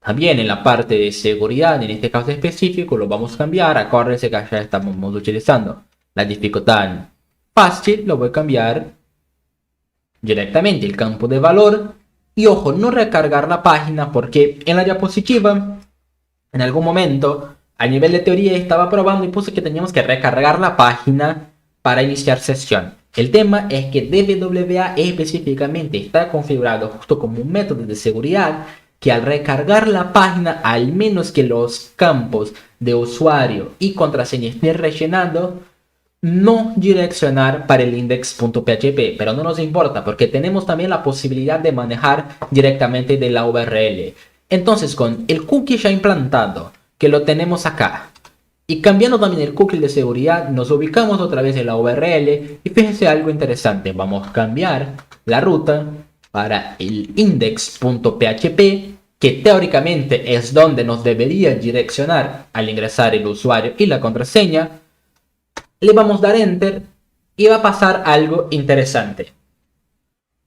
S1: También en la parte de seguridad, en este caso específico, lo vamos a cambiar. Acuérdense que ya estamos utilizando la dificultad fácil, lo voy a cambiar directamente el campo de valor. Y ojo, no recargar la página, porque en la diapositiva, en algún momento, a nivel de teoría estaba probando y puse que teníamos que recargar la página para iniciar sesión. El tema es que DWA específicamente está configurado justo como un método de seguridad que al recargar la página, al menos que los campos de usuario y contraseña estén rellenando, no direccionar para el index.php, pero no nos importa porque tenemos también la posibilidad de manejar directamente de la URL. Entonces, con el cookie ya implantado, que lo tenemos acá, y cambiando también el cookie de seguridad, nos ubicamos otra vez en la URL. Y fíjense algo interesante, vamos a cambiar la ruta para el index.php, que teóricamente es donde nos debería direccionar al ingresar el usuario y la contraseña. Le vamos a dar enter y va a pasar algo interesante,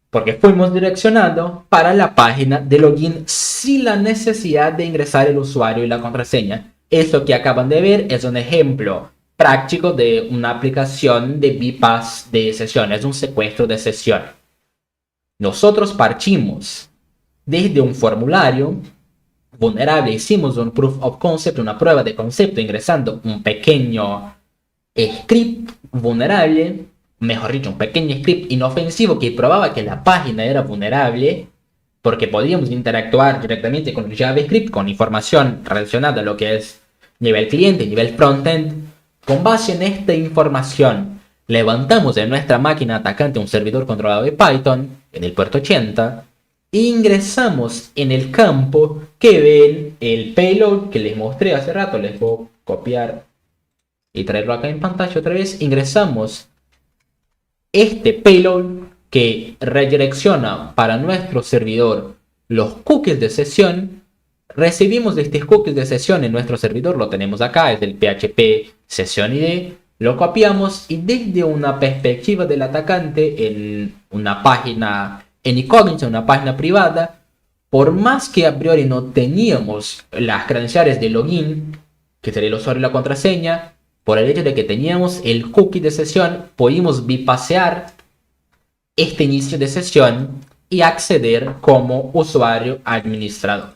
S1: porque fuimos direccionando para la página de login sin la necesidad de ingresar el usuario y la contraseña. Esto que acaban de ver es un ejemplo práctico de una aplicación de bypass de sesión, es un secuestro de sesión. Nosotros partimos desde un formulario vulnerable, hicimos un proof of concept, una prueba de concepto, ingresando un pequeño script vulnerable, mejor dicho, un pequeño script inofensivo que probaba que la página era vulnerable, porque podíamos interactuar directamente con el JavaScript, con información relacionada a lo que es nivel cliente, nivel frontend. Con base en esta información, levantamos de nuestra máquina atacante un servidor controlado de Python en el puerto 80 e ingresamos en el campo que ven el payload que les mostré hace rato. Les voy a copiar y traerlo acá en pantalla otra vez. Ingresamos este payload que redirecciona para nuestro servidor los cookies de sesión. Recibimos este cookies de sesión en nuestro servidor, lo tenemos acá, es el PHP session ID. Lo copiamos y desde una perspectiva del atacante en una página en incógnito, una página privada, por más que a priori no teníamos las credenciales de login, que sería el usuario y la contraseña, por el hecho de que teníamos el cookie de sesión, pudimos bypassear este inicio de sesión y acceder como usuario administrador.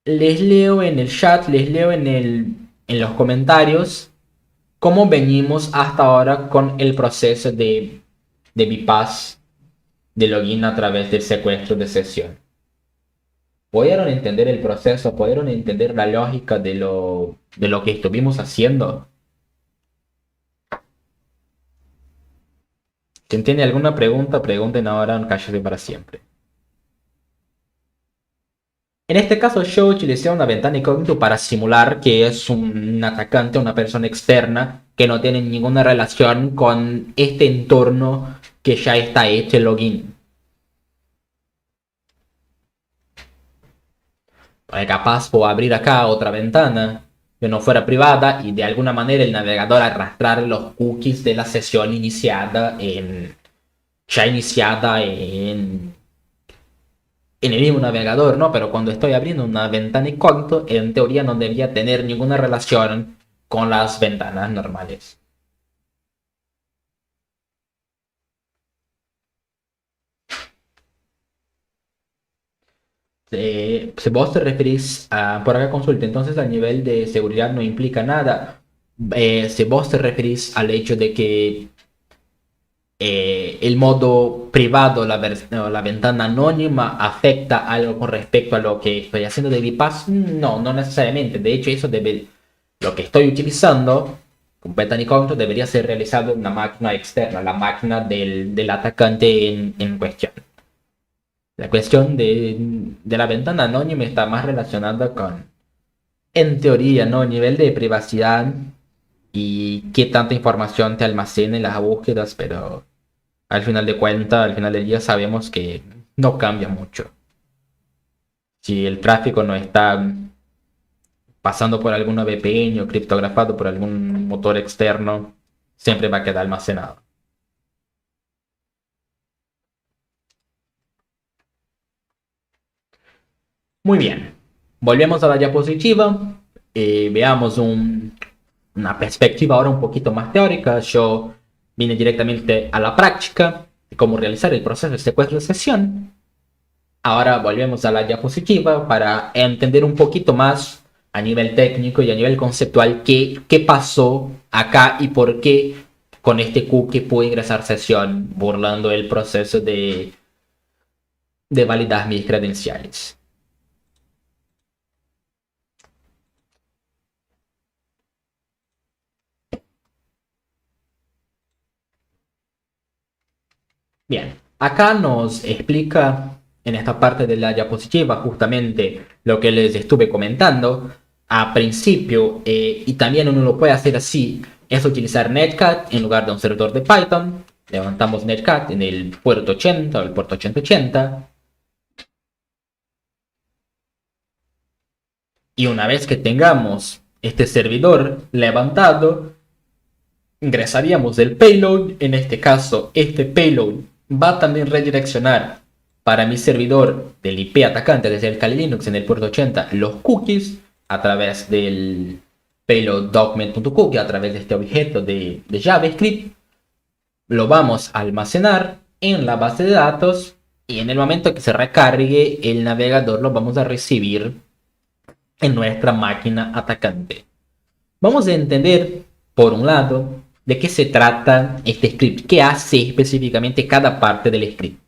S1: Les leo en el chat, les leo en los comentarios cómo venimos hasta ahora con el proceso de bypass de login a través del secuestro de sesión. ¿Pudieron entender el proceso? ¿Pudieron entender la lógica de lo que estuvimos haciendo? Si tiene alguna pregunta, pregunten ahora, no cállate para siempre. En este caso yo utilicé una ventana incógnito para simular que es un atacante, una persona externa que no tiene ninguna relación con este entorno que ya está hecho el login. Capaz puedo abrir acá otra ventana que no fuera privada y de alguna manera el navegador arrastrar los cookies de la sesión ya iniciada en el mismo navegador, ¿no? Pero cuando estoy abriendo una ventana incógnito, en teoría no debería tener ninguna relación con las ventanas normales. Si vos te referís a, por acá consulta, entonces a nivel de seguridad no implica nada. Si vos te referís al hecho de que el modo privado, la ventana anónima, afecta algo con respecto a lo que estoy haciendo de bypass, no necesariamente. De hecho, lo que estoy utilizando con ventana incógnito debería ser realizado en una máquina externa, la máquina del atacante en cuestión. La cuestión de la ventana anónima está más relacionada con, en teoría, ¿no? Nivel de privacidad y qué tanta información te almacena en las búsquedas, pero Al final de cuentas, al final del día sabemos que no cambia mucho. Si el tráfico no está pasando por alguna VPN o criptografado por algún motor externo, siempre va a quedar almacenado. Muy bien. Volvemos a la diapositiva. Veamos una perspectiva ahora un poquito más teórica. Yo vine directamente a la práctica de cómo realizar el proceso de secuestro de sesión. Ahora volvemos a la diapositiva para entender un poquito más a nivel técnico y a nivel conceptual qué pasó acá y por qué con este cookie pude ingresar sesión burlando el proceso de validar mis credenciales. Bien, acá nos explica en esta parte de la diapositiva justamente lo que les estuve comentando a principio, y también uno lo puede hacer así, es utilizar Netcat en lugar de un servidor de Python. Levantamos Netcat en el puerto 80 o el puerto 8080. Y una vez que tengamos este servidor levantado, ingresaríamos el payload. En este caso, este payload va a también redireccionar para mi servidor del IP atacante desde el Kali Linux en el puerto 80 los cookies a través del payload document.cookie, a través de este objeto de JavaScript. Lo vamos a almacenar en la base de datos y en el momento que se recargue el navegador lo vamos a recibir en nuestra máquina atacante. Vamos a entender, por un lado, de qué se trata este script, qué hace específicamente cada parte del script.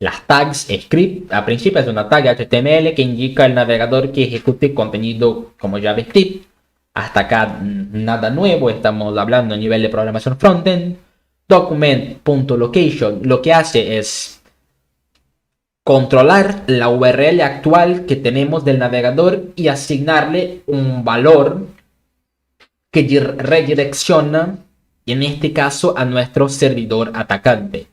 S1: Las tags script, a principio es una tag HTML que indica al navegador que ejecute contenido como JavaScript. Hasta acá nada nuevo, estamos hablando a nivel de programación frontend. Document.location lo que hace es controlar la URL actual que tenemos del navegador y asignarle un valor que redirecciona, en este caso, a nuestro servidor atacante.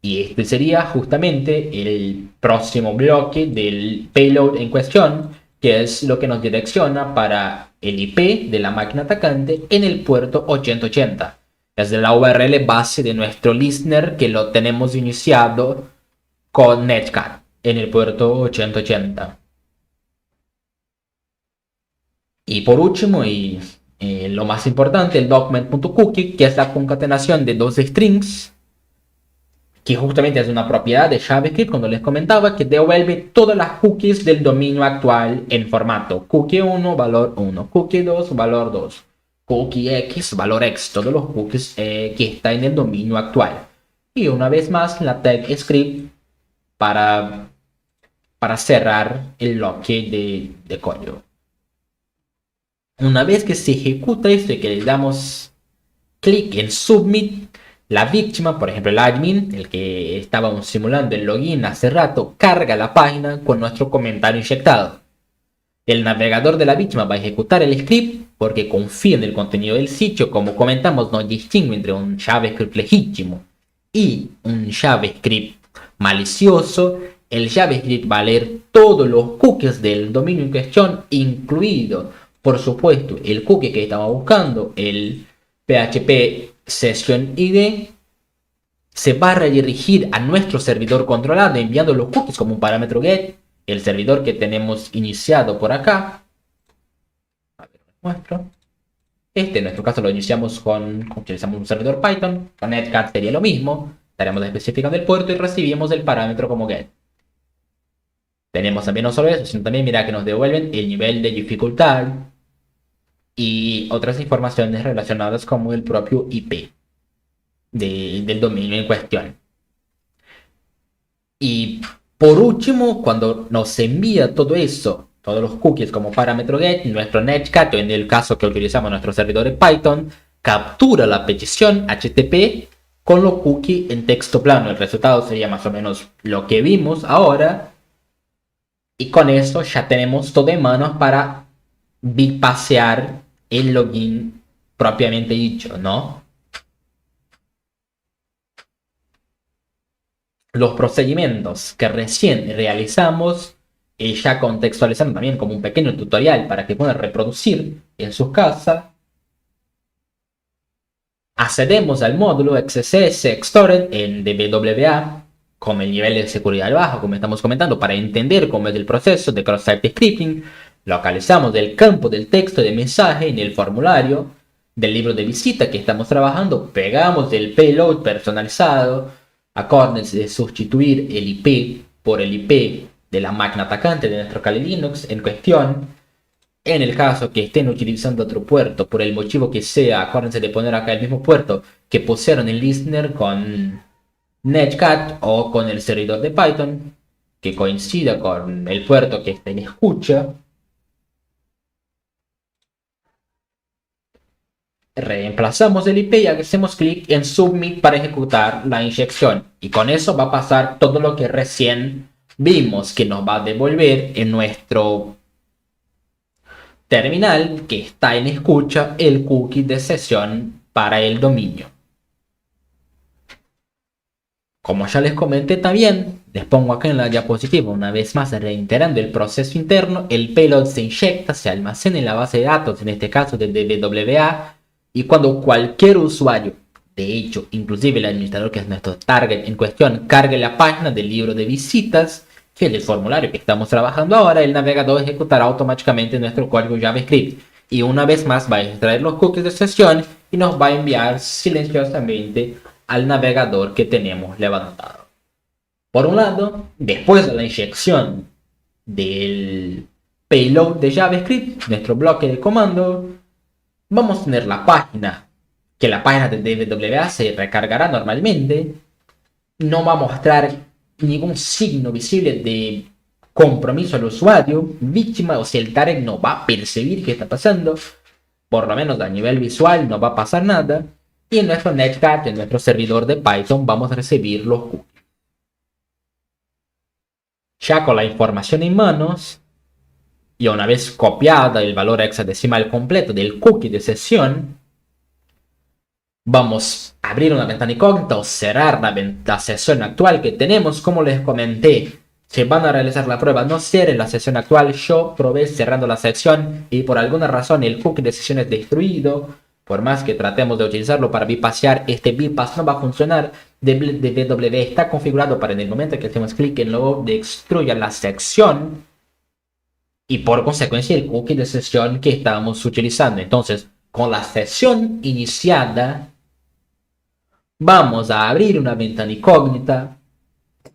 S1: Y este sería justamente el próximo bloque del payload en cuestión, que es lo que nos direcciona para el IP de la máquina atacante en el puerto 8080. Es la URL base de nuestro listener que lo tenemos iniciado con Netcat en el puerto 8080. Y por último, y lo más importante, el document.cookie, que es la concatenación de dos strings, que justamente es una propiedad de JavaScript, cuando les comentaba, que devuelve todas las cookies del dominio actual en formato cookie 1, valor 1, cookie 2, valor 2, cookie X, valor X, todos los cookies que está en el dominio actual. Y una vez más, la tag script para, para cerrar el bloque de código. Una vez que se ejecuta esto y que le damos clic en Submit, la víctima, por ejemplo el admin, el que estábamos simulando el login hace rato, carga la página con nuestro comentario inyectado. El navegador de la víctima va a ejecutar el script porque confía en el contenido del sitio. Como comentamos, no distingue entre un JavaScript legítimo y un JavaScript malicioso. El JavaScript va a leer todos los cookies del dominio en cuestión, incluido, por supuesto, el cookie que estamos buscando, el PHP Session ID. Se va a redirigir a nuestro servidor controlado enviando los cookies como un parámetro get. El servidor que tenemos iniciado por acá. A ver, muestro. Este en nuestro caso lo iniciamos utilizamos un servidor Python. Con Netcat sería lo mismo. Estaremos especificando el puerto y recibimos el parámetro como get. Tenemos también no solo eso, sino también mira que nos devuelven el nivel de dificultad y otras informaciones relacionadas como el propio IP del dominio en cuestión. Y por último, cuando nos envía todo eso, todos los cookies como parámetro get, nuestro netcat, en el caso que utilizamos nuestro servidor de Python, captura la petición HTTP con los cookies en texto plano. El resultado sería más o menos lo que vimos ahora. Y con eso ya tenemos todo en manos para bypassear el login propiamente dicho, ¿no? los procedimientos que recién realizamos, ya contextualizando también como un pequeño tutorial para que puedan reproducir en sus casas. Accedemos al módulo XSS Extort en DWA con el nivel de seguridad bajo, como estamos comentando, para entender cómo es el proceso de cross-site scripting. Localizamos el campo del texto de mensaje en el formulario del libro de visita que estamos trabajando, pegamos el payload personalizado, acuérdense de sustituir el IP por el IP de la máquina atacante de nuestro Kali Linux en cuestión. En el caso que estén utilizando otro puerto, por el motivo que sea, acuérdense de poner acá el mismo puerto que pusieron en listener con Netcat o con el servidor de Python, que coincida con el puerto que esté en escucha. Reemplazamos el IP y hacemos clic en Submit para ejecutar la inyección. Y con eso va a pasar todo lo que recién vimos, que nos va a devolver en nuestro terminal que está en escucha el cookie de sesión para el dominio. Como ya les comenté también, les pongo acá en la diapositiva una vez más reiterando el proceso interno, el payload se inyecta, se almacena en la base de datos, en este caso de DWA, y cuando cualquier usuario, de hecho inclusive el administrador que es nuestro target en cuestión, cargue la página del libro de visitas, que es el formulario que estamos trabajando ahora, el navegador ejecutará automáticamente nuestro código JavaScript. Y una vez más va a extraer los cookies de sesión y nos va a enviar silenciosamente al navegador que tenemos levantado. Por un lado, después de la inyección del payload de JavaScript, nuestro bloque de comando, vamos a tener la página, que la página de DWA se recargará normalmente. No va a mostrar ningún signo visible de compromiso al usuario, víctima, o sea, el target no va a percibir qué está pasando, por lo menos a nivel visual no va a pasar nada, y en nuestro Netcat, en nuestro servidor de Python, vamos a recibir los cookies. Ya con la información en manos, y una vez copiada el valor hexadecimal completo del cookie de sesión, vamos a abrir una ventana incógnita o cerrar la sesión actual que tenemos. Como les comenté, si van a realizar la prueba, no cierren la sesión actual. Yo probé cerrando la sección y por alguna razón el cookie de sesión es destruido. Por más que tratemos de utilizarlo para bypassear, este bypass no va a funcionar. DWA está configurado para en el momento que hacemos clic en lo destruya la sección y por consecuencia el cookie de sesión que estábamos utilizando. Entonces, con la sesión iniciada, vamos a abrir una ventana incógnita.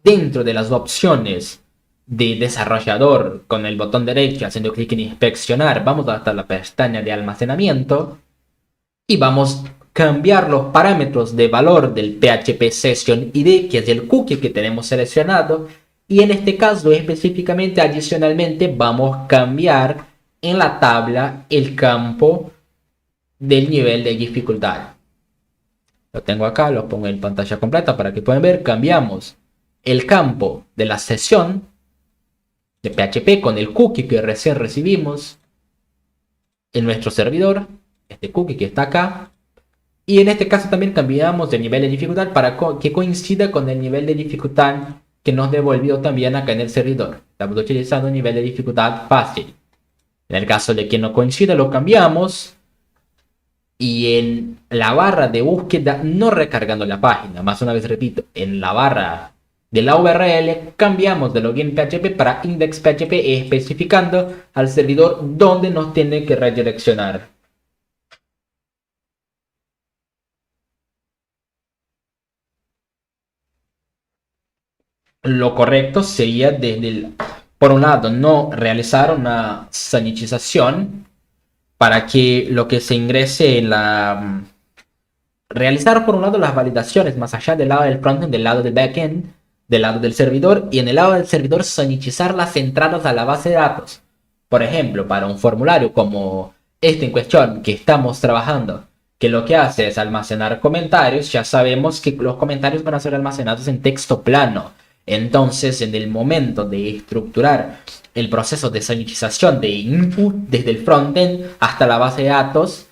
S1: Dentro de las opciones de desarrollador, con el botón derecho haciendo clic en inspeccionar, vamos hasta la pestaña de almacenamiento y vamos a cambiar los parámetros de valor del PHP Session ID, que es el cookie que tenemos seleccionado, y en este caso específicamente, adicionalmente, vamos a cambiar en la tabla el campo del nivel de dificultad. Lo tengo acá, lo pongo en pantalla completa para que puedan ver. Cambiamos el campo de la sesión de PHP con el cookie que recién recibimos en nuestro servidor, este cookie que está acá, y en este caso también cambiamos de nivel de dificultad para que coincida con el nivel de dificultad que nos devolvió también acá en el servidor. Estamos utilizando un nivel de dificultad fácil. En el caso de que no coincida, lo cambiamos. Y en la barra de búsqueda, no recargando la página, más una vez repito, en la barra de la URL cambiamos de login PHP para index PHP, especificando al servidor donde nos tiene que redireccionar. Lo correcto sería por un lado, no realizar una sanitización para que lo que se ingrese en la... Realizar por un lado las validaciones más allá del lado del frontend, del lado del backend, del lado del servidor, y en el lado del servidor sanitizar las entradas a la base de datos. Por ejemplo, para un formulario como este en cuestión que estamos trabajando, que lo que hace es almacenar comentarios, ya sabemos que los comentarios van a ser almacenados en texto plano. Entonces, en el momento de estructurar el proceso de sanitización de input desde el frontend hasta la base de datos,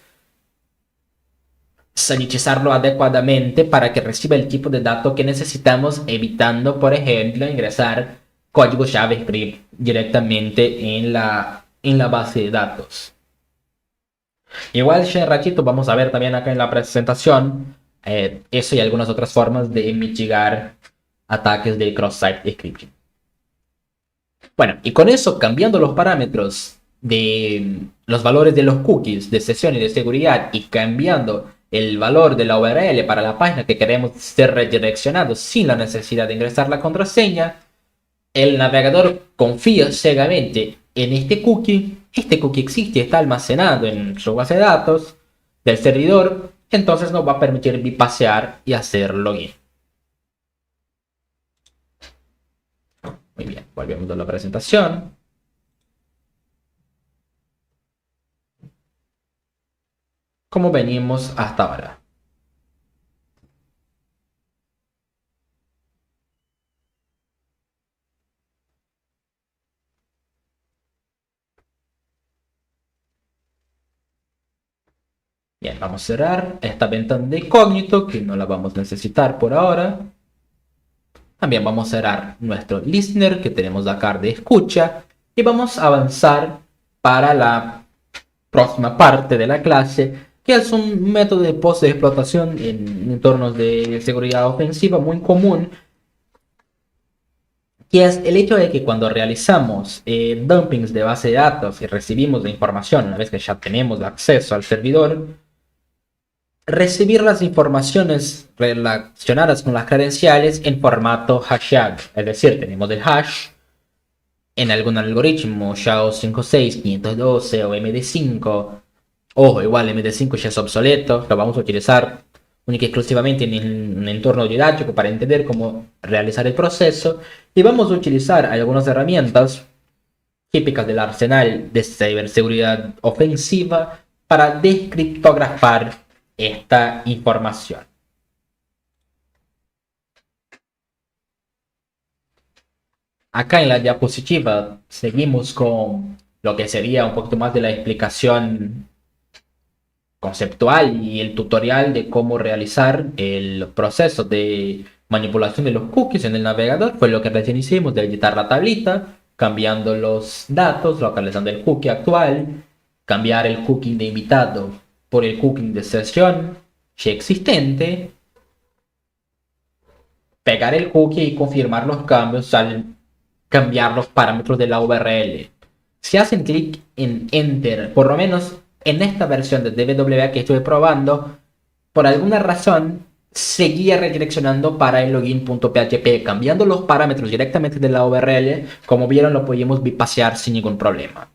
S1: sanitizarlo adecuadamente para que reciba el tipo de datos que necesitamos, evitando, por ejemplo, ingresar código JavaScript directamente en la base de datos. Igual, ya en ratito vamos a ver también acá en la presentación eso y algunas otras formas de mitigar ataques de cross-site scripting. Bueno, y con eso, cambiando los parámetros de los valores de los cookies de sesión y de seguridad y cambiando el valor de la URL para la página que queremos ser redireccionados sin la necesidad de ingresar la contraseña, el navegador confía ciegamente en este cookie. Este cookie existe, está almacenado en su base de datos del servidor, entonces nos va a permitir bypassear y hacer login. Muy bien, volvemos a la presentación. Como venimos hasta ahora. Bien, vamos a cerrar esta ventana de incógnito que no la vamos a necesitar por ahora. También vamos a cerrar nuestro listener que tenemos acá de escucha y vamos a avanzar para la próxima parte de la clase, que es un método de post de explotación en entornos de seguridad ofensiva muy común, que es el hecho de que cuando realizamos dumpings de base de datos y recibimos la información, una vez que ya tenemos acceso al servidor, recibir las informaciones relacionadas con las credenciales en formato hashtag, es decir, tenemos el hash en algún algoritmo SHA-256, 512 o MD5. Ojo, igual MD5 ya es obsoleto, lo vamos a utilizar única y exclusivamente en un entorno didáctico para entender cómo realizar el proceso, y vamos a utilizar algunas herramientas típicas del arsenal de ciberseguridad ofensiva para descriptografar esta información. Acá en la diapositiva seguimos con lo que sería un poquito más de la explicación conceptual y el tutorial de cómo realizar el proceso de manipulación de los cookies en el navegador. Fue lo que recién hicimos, de editar la tablita, cambiando los datos, localizando el cookie actual, cambiar el cookie de invitado por el cookie de sesión ya existente, pegar el cookie y confirmar los cambios al cambiar los parámetros de la URL. Si hacen clic en Enter, por lo menos en esta versión de DWA que estuve probando, por alguna razón seguía redireccionando para el login.php, cambiando los parámetros directamente de la URL. Como vieron, lo podíamos bypassear sin ningún problema.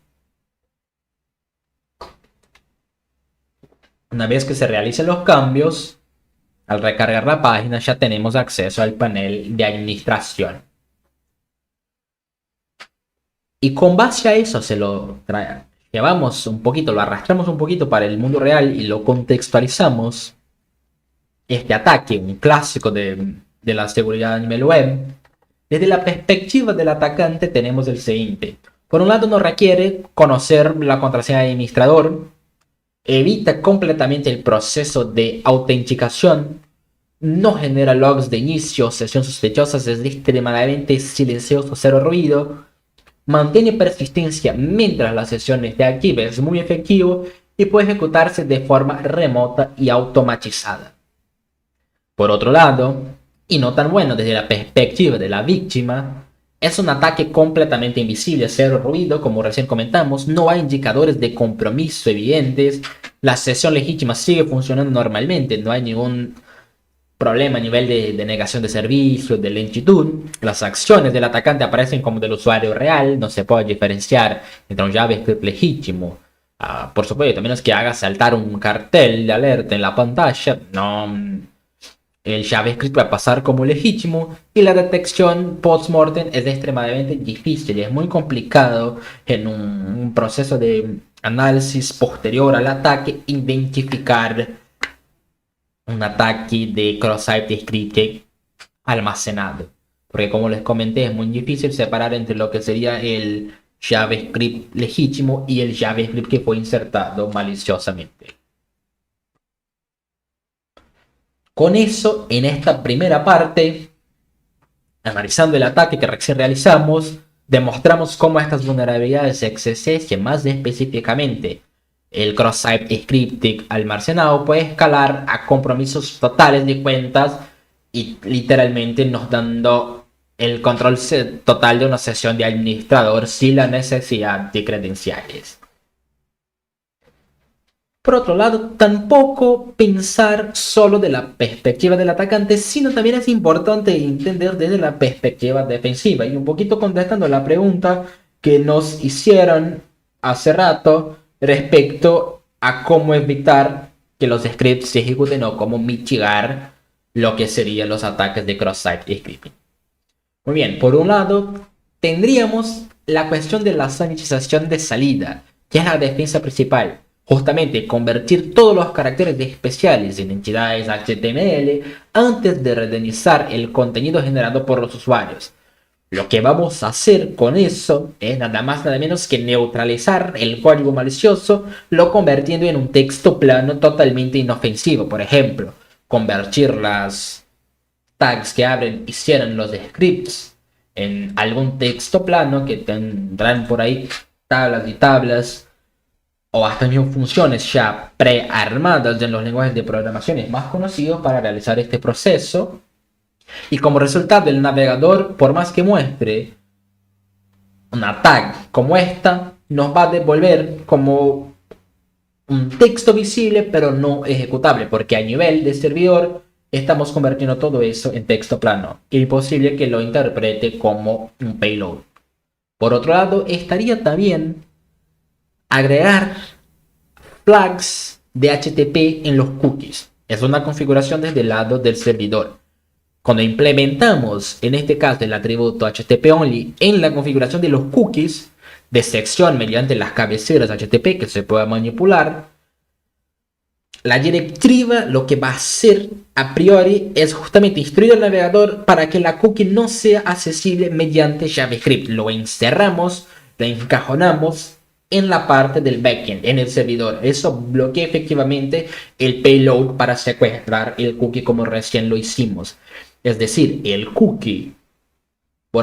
S1: Una vez que se realicen los cambios, al recargar la página ya tenemos acceso al panel de administración. Y con base a eso se lo llevamos un poquito, lo arrastramos un poquito para el mundo real y lo contextualizamos. Este ataque, un clásico de la seguridad a nivel web. Desde la perspectiva del atacante tenemos el siguiente. Por un lado, nos requiere conocer la contraseña de administrador. Evita completamente el proceso de autenticación. No genera logs de inicio, sesión sospechosas, es extremadamente silencioso, cero ruido. Mantiene persistencia mientras la sesión esté activa, es muy efectivo y puede ejecutarse de forma remota y automatizada. Por otro lado, y no tan bueno desde la perspectiva de la víctima, es un ataque completamente invisible, cero ruido, como recién comentamos, no hay indicadores de compromiso evidentes, la sesión legítima sigue funcionando normalmente, no hay ningún problema a nivel de negación de servicio, de lentitud. Las acciones del atacante aparecen como del usuario real, no se puede diferenciar entre un JavaScript legítimo. Por supuesto, a menos que haga saltar un cartel de alerta en la pantalla, el JavaScript va a pasar como legítimo, y la detección post-mortem es extremadamente difícil y es muy complicado en un proceso de análisis posterior al ataque identificar un ataque de cross-site scripting almacenado. Porque como les comenté, es muy difícil separar entre lo que sería el JavaScript legítimo y el JavaScript que fue insertado maliciosamente. Con eso, en esta primera parte, analizando el ataque que recién realizamos, demostramos cómo estas vulnerabilidades de XSS, más específicamente el cross-site scripting almacenado, puede escalar a compromisos totales de cuentas y literalmente nos dando el control total de una sesión de administrador sin la necesidad de credenciales. Por otro lado, tampoco pensar solo de la perspectiva del atacante, sino también es importante entender desde la perspectiva defensiva. Y un poquito contestando la pregunta que nos hicieron hace rato respecto a cómo evitar que los scripts se ejecuten o cómo mitigar lo que serían los ataques de cross-site scripting. Muy bien, por un lado, tendríamos la cuestión de la sanitización de salida, que es la defensa principal. Justamente convertir todos los caracteres especiales en entidades HTML antes de renderizar el contenido generado por los usuarios. Lo que vamos a hacer con eso es nada más nada menos que neutralizar el código malicioso, lo convirtiendo en un texto plano totalmente inofensivo. Por ejemplo, convertir las tags que abren y cierran los scripts en algún texto plano que tendrán por ahí tablas y tablas o hasta mismo funciones ya prearmadas en los lenguajes de programación más conocidos para realizar este proceso. Y como resultado, el navegador, por más que muestre una tag como esta, nos va a devolver como un texto visible pero no ejecutable, porque a nivel de servidor estamos convirtiendo todo eso en texto plano. Es imposible que lo interprete como un payload. Por otro lado, estaría también agregar flags de HTTP en los cookies. Es una configuración desde el lado del servidor. Cuando implementamos, en este caso, el atributo HTTP only en la configuración de los cookies de sección mediante las cabeceras HTTP que se pueda manipular, la directiva lo que va a hacer a priori es justamente instruir al navegador para que la cookie no sea accesible mediante JavaScript. Lo encerramos, lo encajonamos en la parte del backend, en el servidor. Eso bloquea efectivamente el payload para secuestrar el cookie como recién lo hicimos. Es decir, el cookie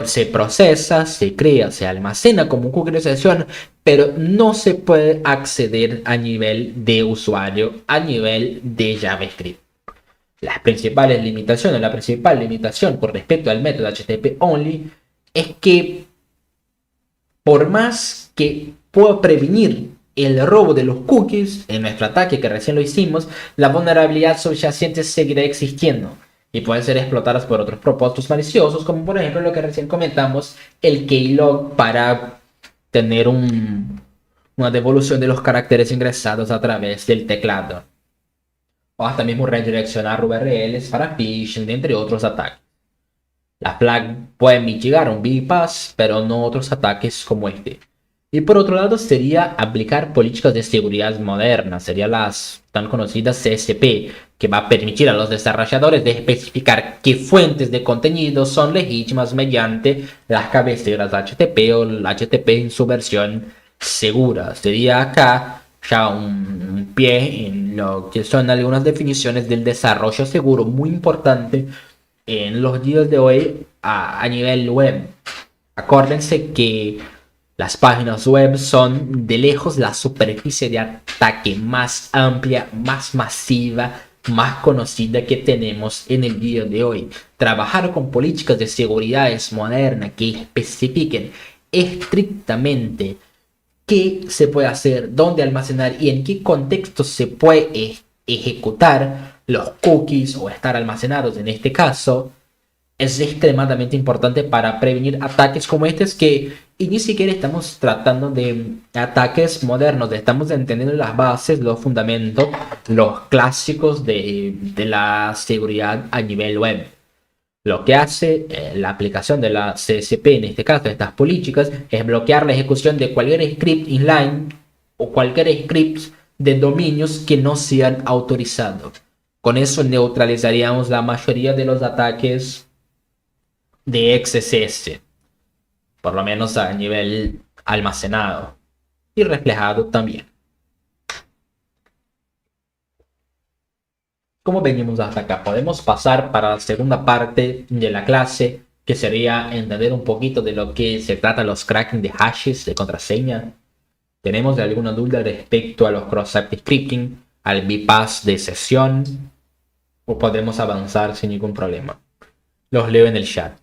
S1: se procesa, se crea, se almacena como un cookie de sesión, pero no se puede acceder a nivel de usuario, a nivel de JavaScript. Las principales limitaciones, la principal limitación con respecto al método HTTP only es que por más que pueda prevenir el robo de los cookies en nuestro ataque que recién lo hicimos, la vulnerabilidad subyacente seguirá existiendo y pueden ser explotadas por otros propósitos maliciosos, como por ejemplo lo que recién comentamos, el keylog para tener una devolución de los caracteres ingresados a través del teclado. O hasta mismo redireccionar URLs para phishing, entre otros ataques. La flag puede mitigar un bypass, pero no otros ataques como este. Y por otro lado sería aplicar políticas de seguridad modernas, serían las tan conocidas CSP, que va a permitir a los desarrolladores de especificar qué fuentes de contenido son legítimas mediante las cabeceras HTTP o el HTTP en su versión segura. Sería acá ya un pie en lo que son algunas definiciones del desarrollo seguro muy importante en los días de hoy a nivel web. Acuérdense que las páginas web son de lejos la superficie de ataque más amplia, más masiva, más conocida que tenemos en el día de hoy. Trabajar con políticas de seguridad modernas que especifiquen estrictamente qué se puede hacer, dónde almacenar y en qué contexto se puede ejecutar los cookies o estar almacenados en este caso, es extremadamente importante para prevenir ataques como estos que y ni siquiera estamos tratando de ataques modernos, estamos entendiendo las bases, los fundamentos, los clásicos de la seguridad a nivel web. Lo que hace la aplicación de la CSP, en este caso de estas políticas, es bloquear la ejecución de cualquier script inline o cualquier script de dominios que no sean autorizados. Con eso neutralizaríamos la mayoría de los ataques de XSS, por lo menos a nivel almacenado y reflejado también. Como venimos hasta acá, podemos pasar para la segunda parte de la clase, que sería entender un poquito de lo que se trata los cracking de hashes de contraseña. ¿Tenemos alguna duda respecto a los cross-site scripting, al bypass de sesión? ¿O podemos avanzar sin ningún problema? Los leo en el chat.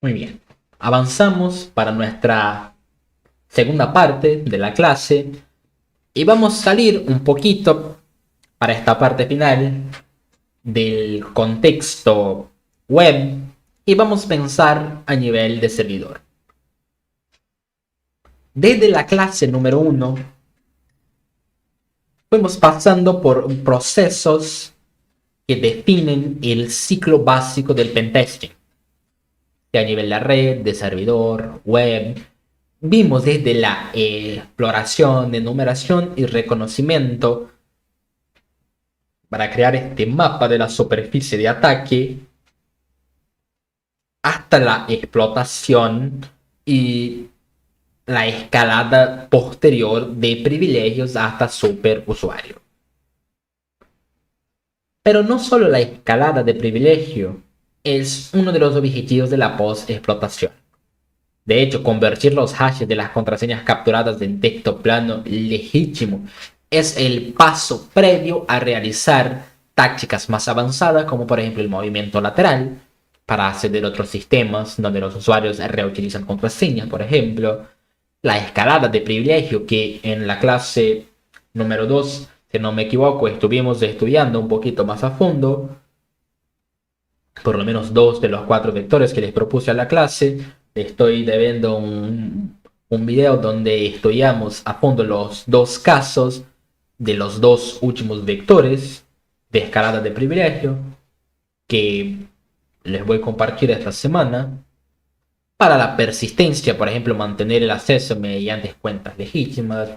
S1: Muy bien. Avanzamos para nuestra segunda parte de la clase y vamos a salir un poquito para esta parte final del contexto web y vamos a pensar a nivel de servidor. Desde la clase número 1 fuimos pasando por procesos que definen el ciclo básico del pentesting. A nivel de red, de servidor, web, vimos desde la exploración, enumeración y reconocimiento para crear este mapa de la superficie de ataque hasta la explotación y la escalada posterior de privilegios hasta superusuario. Pero no solo la escalada de privilegio es uno de los objetivos de la post-explotación. De hecho, convertir los hashes de las contraseñas capturadas en texto plano legítimo es el paso previo a realizar tácticas más avanzadas, como por ejemplo el movimiento lateral, para acceder a otros sistemas donde los usuarios reutilizan contraseñas, por ejemplo, la escalada de privilegio que en la clase número 2, si no me equivoco, estuvimos estudiando un poquito más a fondo, por lo menos 2 de los 4 vectores que les propuse a la clase. Estoy debiendo un video donde estudiamos a fondo los dos casos de los dos últimos vectores de escalada de privilegio que les voy a compartir esta semana. Para la persistencia, por ejemplo, mantener el acceso mediante cuentas legítimas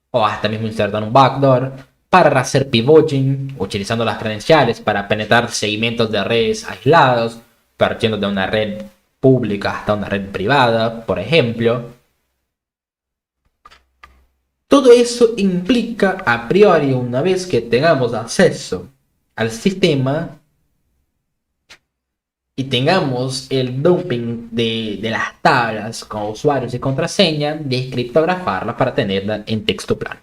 S1: o hasta mismo insertar un backdoor. Para hacer pivoting, utilizando las credenciales para penetrar segmentos de redes aislados, partiendo de una red pública hasta una red privada, por ejemplo. Todo eso implica a priori, una vez que tengamos acceso al sistema y tengamos el dumping de las tablas con usuarios y contraseña, descriptografarlas para tenerla en texto plano.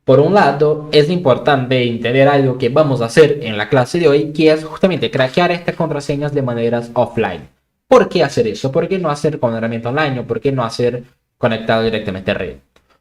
S1: Por un lado, es importante entender algo que vamos a hacer en la clase de hoy, que es justamente craquear estas contraseñas de maneras offline. ¿Por qué hacer eso? ¿Por qué no hacer con herramienta online o por qué no hacer conectado directamente a red?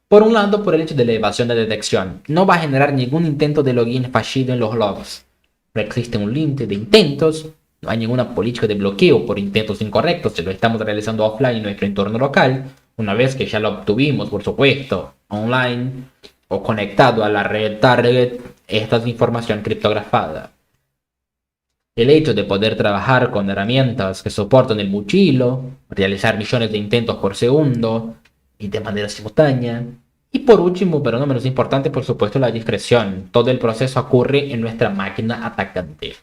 S1: Por un lado, por el hecho de la evasión de detección. No va a generar ningún intento de login fallido en los logs. No existe un límite de intentos, no hay ninguna política de bloqueo por intentos incorrectos si lo estamos realizando offline en nuestro entorno local. Una vez que ya lo obtuvimos, por supuesto, online o conectado a la red target, esta es información criptografada. El hecho de poder trabajar con herramientas que soportan el buchilo, realizar millones de intentos por segundo y de manera simultánea. Y por último, pero no menos importante, por supuesto, la discreción. Todo el proceso ocurre en nuestra máquina atacante.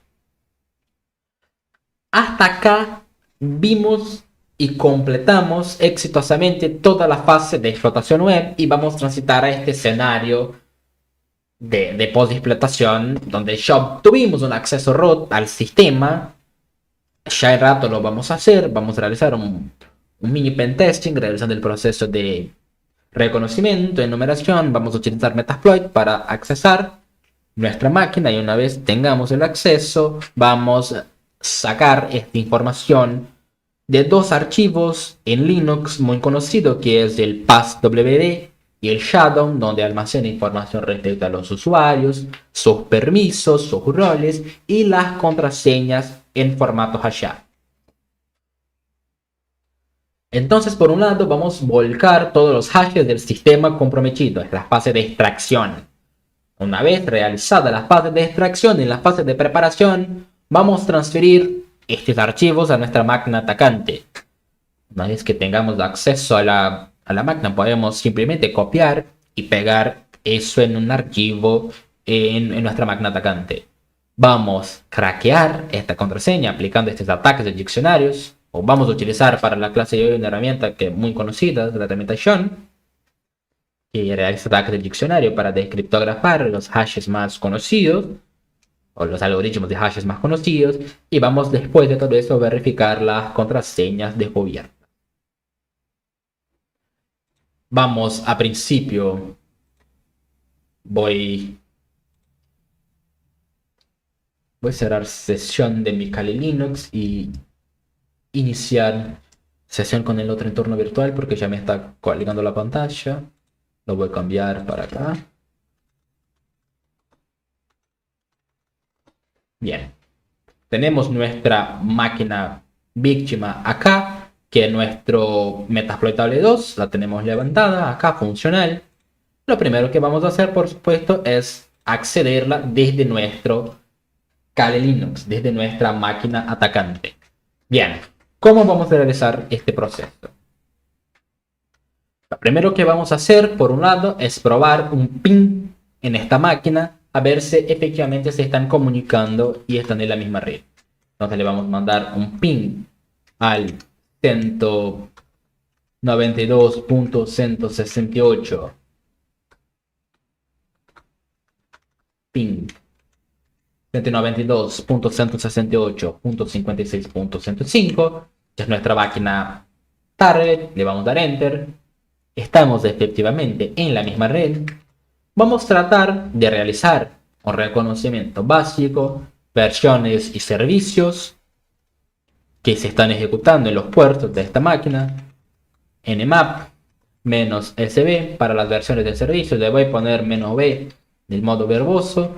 S1: Hasta acá vimos y completamos exitosamente toda la fase de explotación web y vamos a transitar a este escenario de post-explotación donde ya obtuvimos un acceso root al sistema. Ya el rato lo vamos a hacer, vamos a realizar un mini pentesting realizando el proceso de reconocimiento, enumeración. Vamos a utilizar Metasploit para accesar nuestra máquina y una vez tengamos el acceso vamos a sacar esta información de dos archivos en Linux muy conocidos, que es el passwd y el shadow, donde almacena información respecto a los usuarios, sus permisos, sus roles y las contraseñas en formato hashado. Entonces, por un lado, vamos a volcar todos los hashes del sistema comprometido, es la fase de extracción. Una vez realizadas las fases de extracción y las fases de preparación, vamos a transferir estos archivos a nuestra máquina atacante. Una vez que tengamos acceso a la máquina, podemos simplemente copiar y pegar eso en un archivo en nuestra máquina atacante. Vamos a craquear esta contraseña aplicando estos ataques de diccionarios, o vamos a utilizar para la clase de hoy una herramienta que es muy conocida, la herramienta Sean, que realiza ataques de diccionario para descriptografar los hashes más conocidos, o los algoritmos de hashes más conocidos, y vamos después de todo eso a verificar las contraseñas de gobierno. Vamos a principio, voy a cerrar sesión de mi Kali Linux y iniciar sesión con el otro entorno virtual porque ya me está colgando la pantalla. Lo voy a cambiar para acá. Bien. Tenemos nuestra máquina víctima acá, que es nuestro Metasploitable 2. La tenemos levantada acá, funcional. Lo primero que vamos a hacer, por supuesto, es accederla desde nuestro Kali Linux, desde nuestra máquina atacante. Bien, ¿cómo vamos a realizar este proceso? Lo primero que vamos a hacer, por un lado, es probar un ping en esta máquina a ver si efectivamente se están comunicando y están en la misma red. Entonces le vamos a mandar un ping al 192.168. Ping 192.168.56.105. Que es nuestra máquina target. Le vamos a dar enter. Estamos efectivamente en la misma red. Vamos a tratar de realizar un reconocimiento básico, versiones y servicios que se están ejecutando en los puertos de esta máquina. nmap -sb para las versiones de servicio. Le voy a poner -b del modo verboso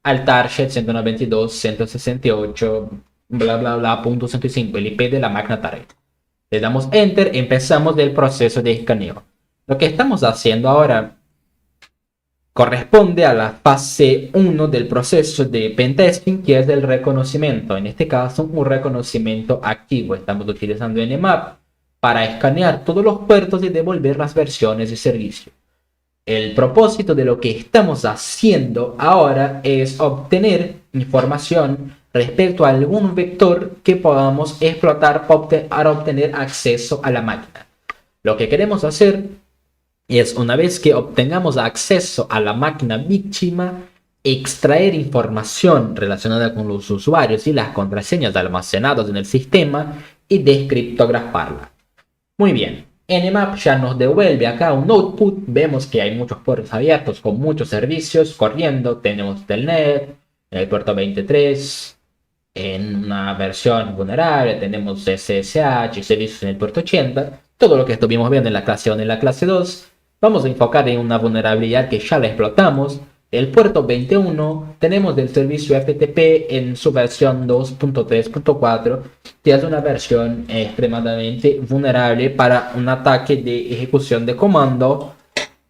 S1: al target 192.168 bla bla bla .105, el IP de la máquina target. Le damos enter, empezamos el proceso de escaneo. Lo que estamos haciendo ahora corresponde a la fase 1 del proceso de pentesting, que es el reconocimiento. En este caso, un reconocimiento activo. Estamos utilizando nmap para escanear todos los puertos y devolver las versiones de servicio. El propósito de lo que estamos haciendo ahora es obtener información respecto a algún vector que podamos explotar para obtener acceso a la máquina. Lo que queremos hacer es, una vez que obtengamos acceso a la máquina víctima, extraer información relacionada con los usuarios y las contraseñas almacenadas en el sistema y descriptografarla. Muy bien, nmap ya nos devuelve acá un output. Vemos que hay muchos puertos abiertos con muchos servicios corriendo. Tenemos Telnet en el puerto 23, en una versión vulnerable tenemos SSH, servicios en el puerto 80. Todo lo que estuvimos viendo en la clase 1 y en la clase 2. Vamos a enfocar en una vulnerabilidad que ya la explotamos. El puerto 21 tenemos del servicio FTP en su versión 2.3.4, que es una versión extremadamente vulnerable para un ataque de ejecución de comando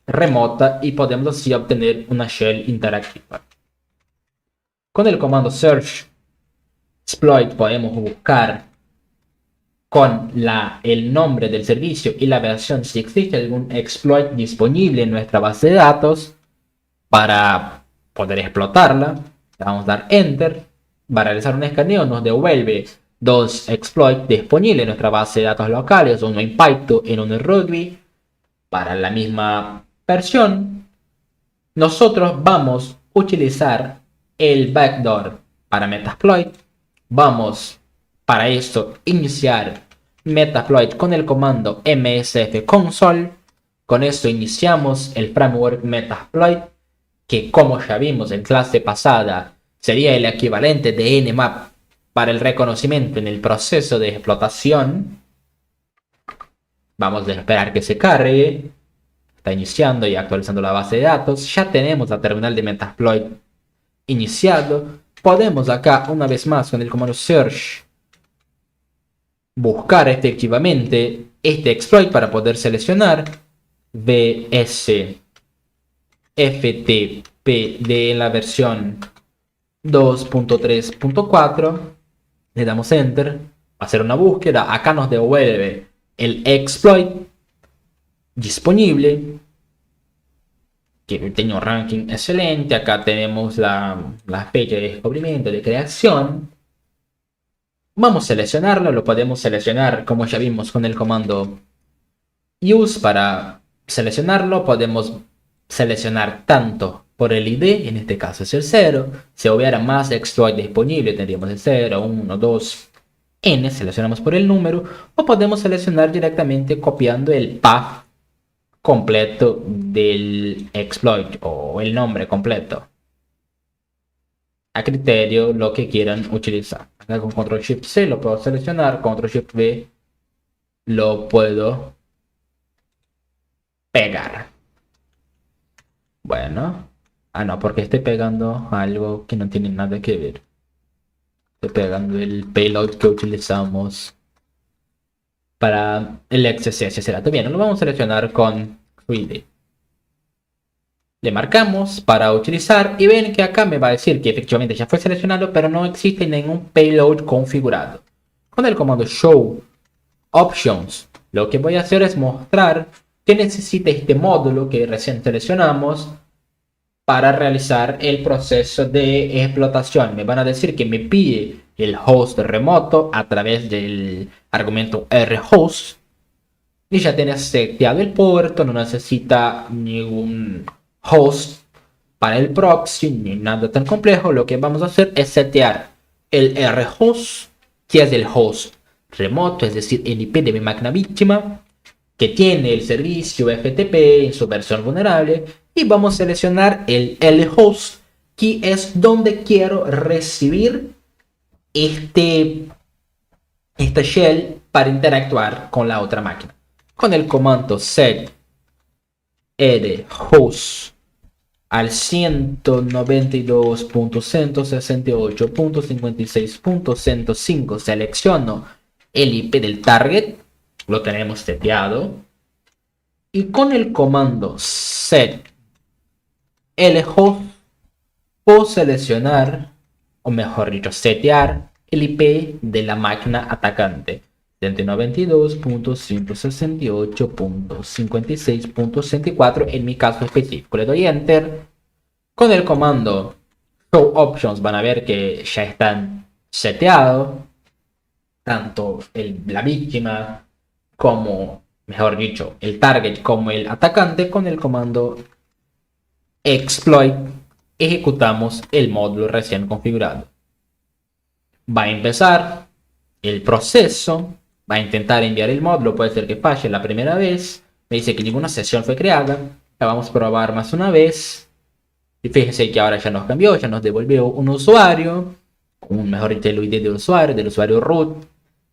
S1: remota, y podemos así obtener una shell interactiva. Con el comando search exploit podemos buscar con el nombre del servicio y la versión si existe algún exploit disponible en nuestra base de datos para poder explotarla. Le vamos a dar enter. Va a realizar un escaneo, nos devuelve dos exploits disponibles en nuestra base de datos locales, uno en Python y uno en Ruby para la misma versión. Nosotros vamos a utilizar el backdoor para Metasploit. Vamos para esto iniciar Metasploit con el comando msf console. Con esto iniciamos el framework Metasploit, que como ya vimos en clase pasada sería el equivalente de nmap para el reconocimiento en el proceso de explotación. Vamos a esperar que se cargue. Está iniciando y actualizando la base de datos. Ya tenemos la terminal de Metasploit iniciado. Podemos acá una vez más con el comando search buscar efectivamente este exploit para poder seleccionar vsft de la versión 2.3.4, le damos enter, hacer una búsqueda, acá nos devuelve el exploit disponible, que tiene un ranking excelente. Acá tenemos la fecha de descubrimiento, de creación. Vamos a seleccionarlo, lo podemos seleccionar como ya vimos con el comando use. Para seleccionarlo podemos seleccionar tanto por el ID, en este caso es el 0. Si hubiera más exploit disponible tendríamos el 0, 1, 2, n, seleccionamos por el número, o podemos seleccionar directamente copiando el path completo del exploit o el nombre completo, a criterio lo que quieran utilizar. Acá con Ctrl Shift C lo puedo seleccionar, Ctrl Shift V lo puedo pegar. Bueno, no, porque estoy pegando algo que no tiene nada que ver. Estoy pegando el payload que utilizamos para el XCS. Será bien, lo vamos a seleccionar con 3D. Le marcamos para utilizar y ven que acá me va a decir que efectivamente ya fue seleccionado, pero no existe ningún payload configurado. Con el comando show options, lo que voy a hacer es mostrar que necesita este módulo que recién seleccionamos para realizar el proceso de explotación. Me van a decir que me pide el host remoto a través del argumento rhost y ya tiene seteado el puerto, no necesita ningún host para el proxy ni nada tan complejo. Lo que vamos a hacer es setear el rhost, que es el host remoto, es decir, el IP de mi máquina víctima, que tiene el servicio FTP en su versión vulnerable, y vamos a seleccionar el lhost, que es donde quiero recibir esta shell para interactuar con la otra máquina. Con el comando set rhost al 192.168.56.105 selecciono el IP del target, lo tenemos seteado, y con el comando set lhost puedo seleccionar, o mejor dicho, setear el IP de la máquina atacante, 192.168.56.64 en mi caso específico. Le doy enter. Con el comando show options van a ver que ya están seteados tanto la víctima como, mejor dicho, el target como el atacante. Con el comando exploit ejecutamos el módulo recién configurado. Va a empezar el proceso, va a intentar enviar el módulo, puede ser que falle la primera vez, me dice que ninguna sesión fue creada, la vamos a probar más una vez, y fíjense que ahora ya nos cambió, ya nos devolvió un usuario, un mejor dicho el ID del usuario root,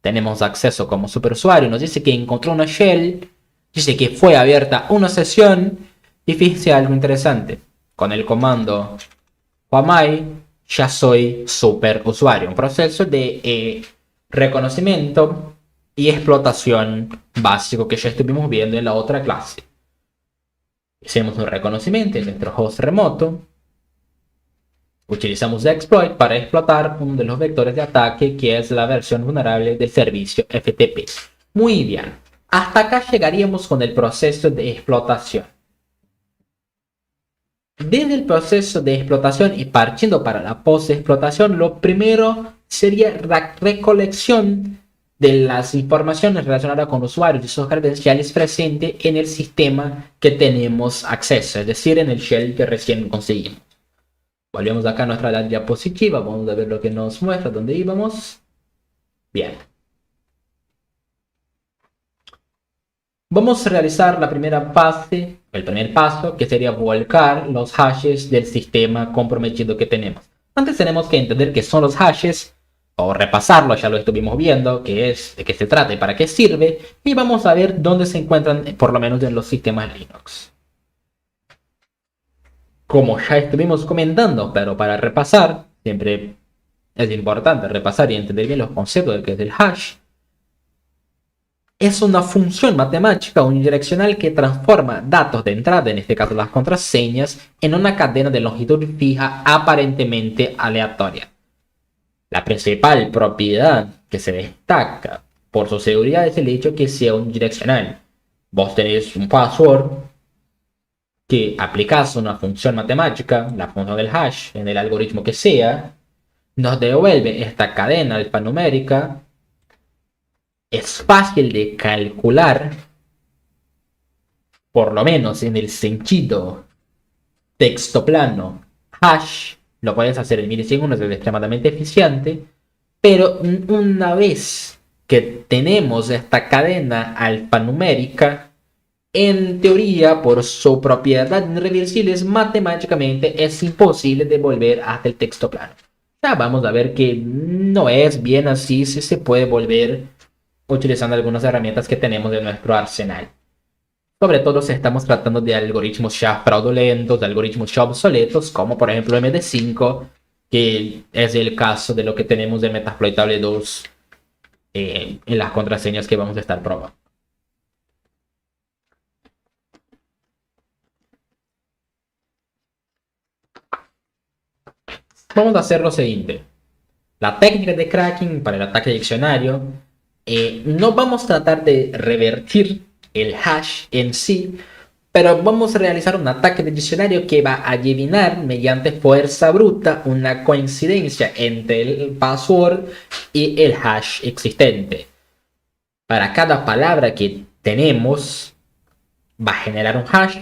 S1: tenemos acceso como superusuario, nos dice que encontró una shell, dice que fue abierta una sesión, y fíjense algo interesante, con el comando wamai ya soy superusuario, un proceso de reconocimiento y explotación básico que ya estuvimos viendo en la otra clase. Hicimos un reconocimiento en nuestro host remoto. Utilizamos exploit para explotar uno de los vectores de ataque, que es la versión vulnerable del servicio FTP. Muy bien. Hasta acá llegaríamos con el proceso de explotación. Desde el proceso de explotación y partiendo para la post-explotación, lo primero sería la recolección de las informaciones relacionadas con usuarios y sus credenciales presentes en el sistema que tenemos acceso, es decir, en el shell que recién conseguimos. Volvemos acá a nuestra diapositiva, vamos a ver lo que nos muestra, dónde íbamos. Bien. Vamos a realizar la primera fase, el primer paso, que sería volcar los hashes del sistema comprometido que tenemos. Antes tenemos que entender qué son los hashes, o repasarlo, ya lo estuvimos viendo, qué es, de qué se trata y para qué sirve, y vamos a ver dónde se encuentran, por lo menos en los sistemas Linux. Como ya estuvimos comentando, pero para repasar, siempre es importante repasar y entender bien los conceptos de qué es el hash. es una función matemática unidireccional que transforma datos de entrada, en este caso las contraseñas, en una cadena de longitud fija aparentemente aleatoria. La principal propiedad que se destaca por su seguridad es el hecho que sea unidireccional. Vos tenés un password que aplicás una función matemática, la función del hash, en el algoritmo que sea, nos devuelve esta cadena alfanumérica. Es fácil de calcular, por lo menos en el sentido texto plano, hash, lo puedes hacer en milisegundos, es extremadamente eficiente, pero una vez que tenemos esta cadena alfanumérica, en teoría, por su propiedad irreversible, matemáticamente es imposible de volver hasta el texto plano. Ya vamos a ver que no es bien así, si se puede volver utilizando algunas herramientas que tenemos en nuestro arsenal. Sobre todo si estamos tratando de algoritmos ya fraudulentos, de algoritmos ya obsoletos, como por ejemplo MD5, que es el caso de lo que tenemos de Metasploitable 2 en las contraseñas que vamos a estar probando. Vamos a hacer lo siguiente. La técnica de cracking para el ataque diccionario, no vamos a tratar de revertir el hash en sí, pero vamos a realizar un ataque de diccionario que va a adivinar mediante fuerza bruta una coincidencia entre el password y el hash existente. Para cada palabra que tenemos, va a generar un hash.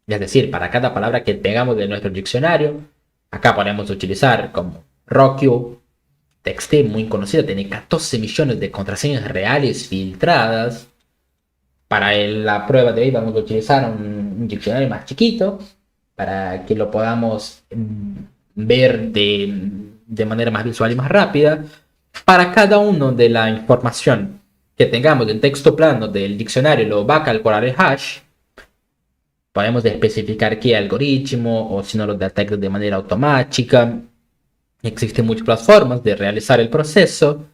S1: Es decir, para cada palabra que tengamos de nuestro diccionario, acá podemos utilizar como Rockio, TXT, muy conocido, tiene 14 millones de contraseñas reales filtradas. Para la prueba de hoy vamos a utilizar un diccionario más chiquito para que lo podamos ver de manera más visual y más rápida. Para cada uno de la información que tengamos del texto plano del diccionario lo va a calcular el hash. Podemos especificar qué algoritmo o si no lo detecta de manera automática. Existen múltiples formas de realizar el proceso.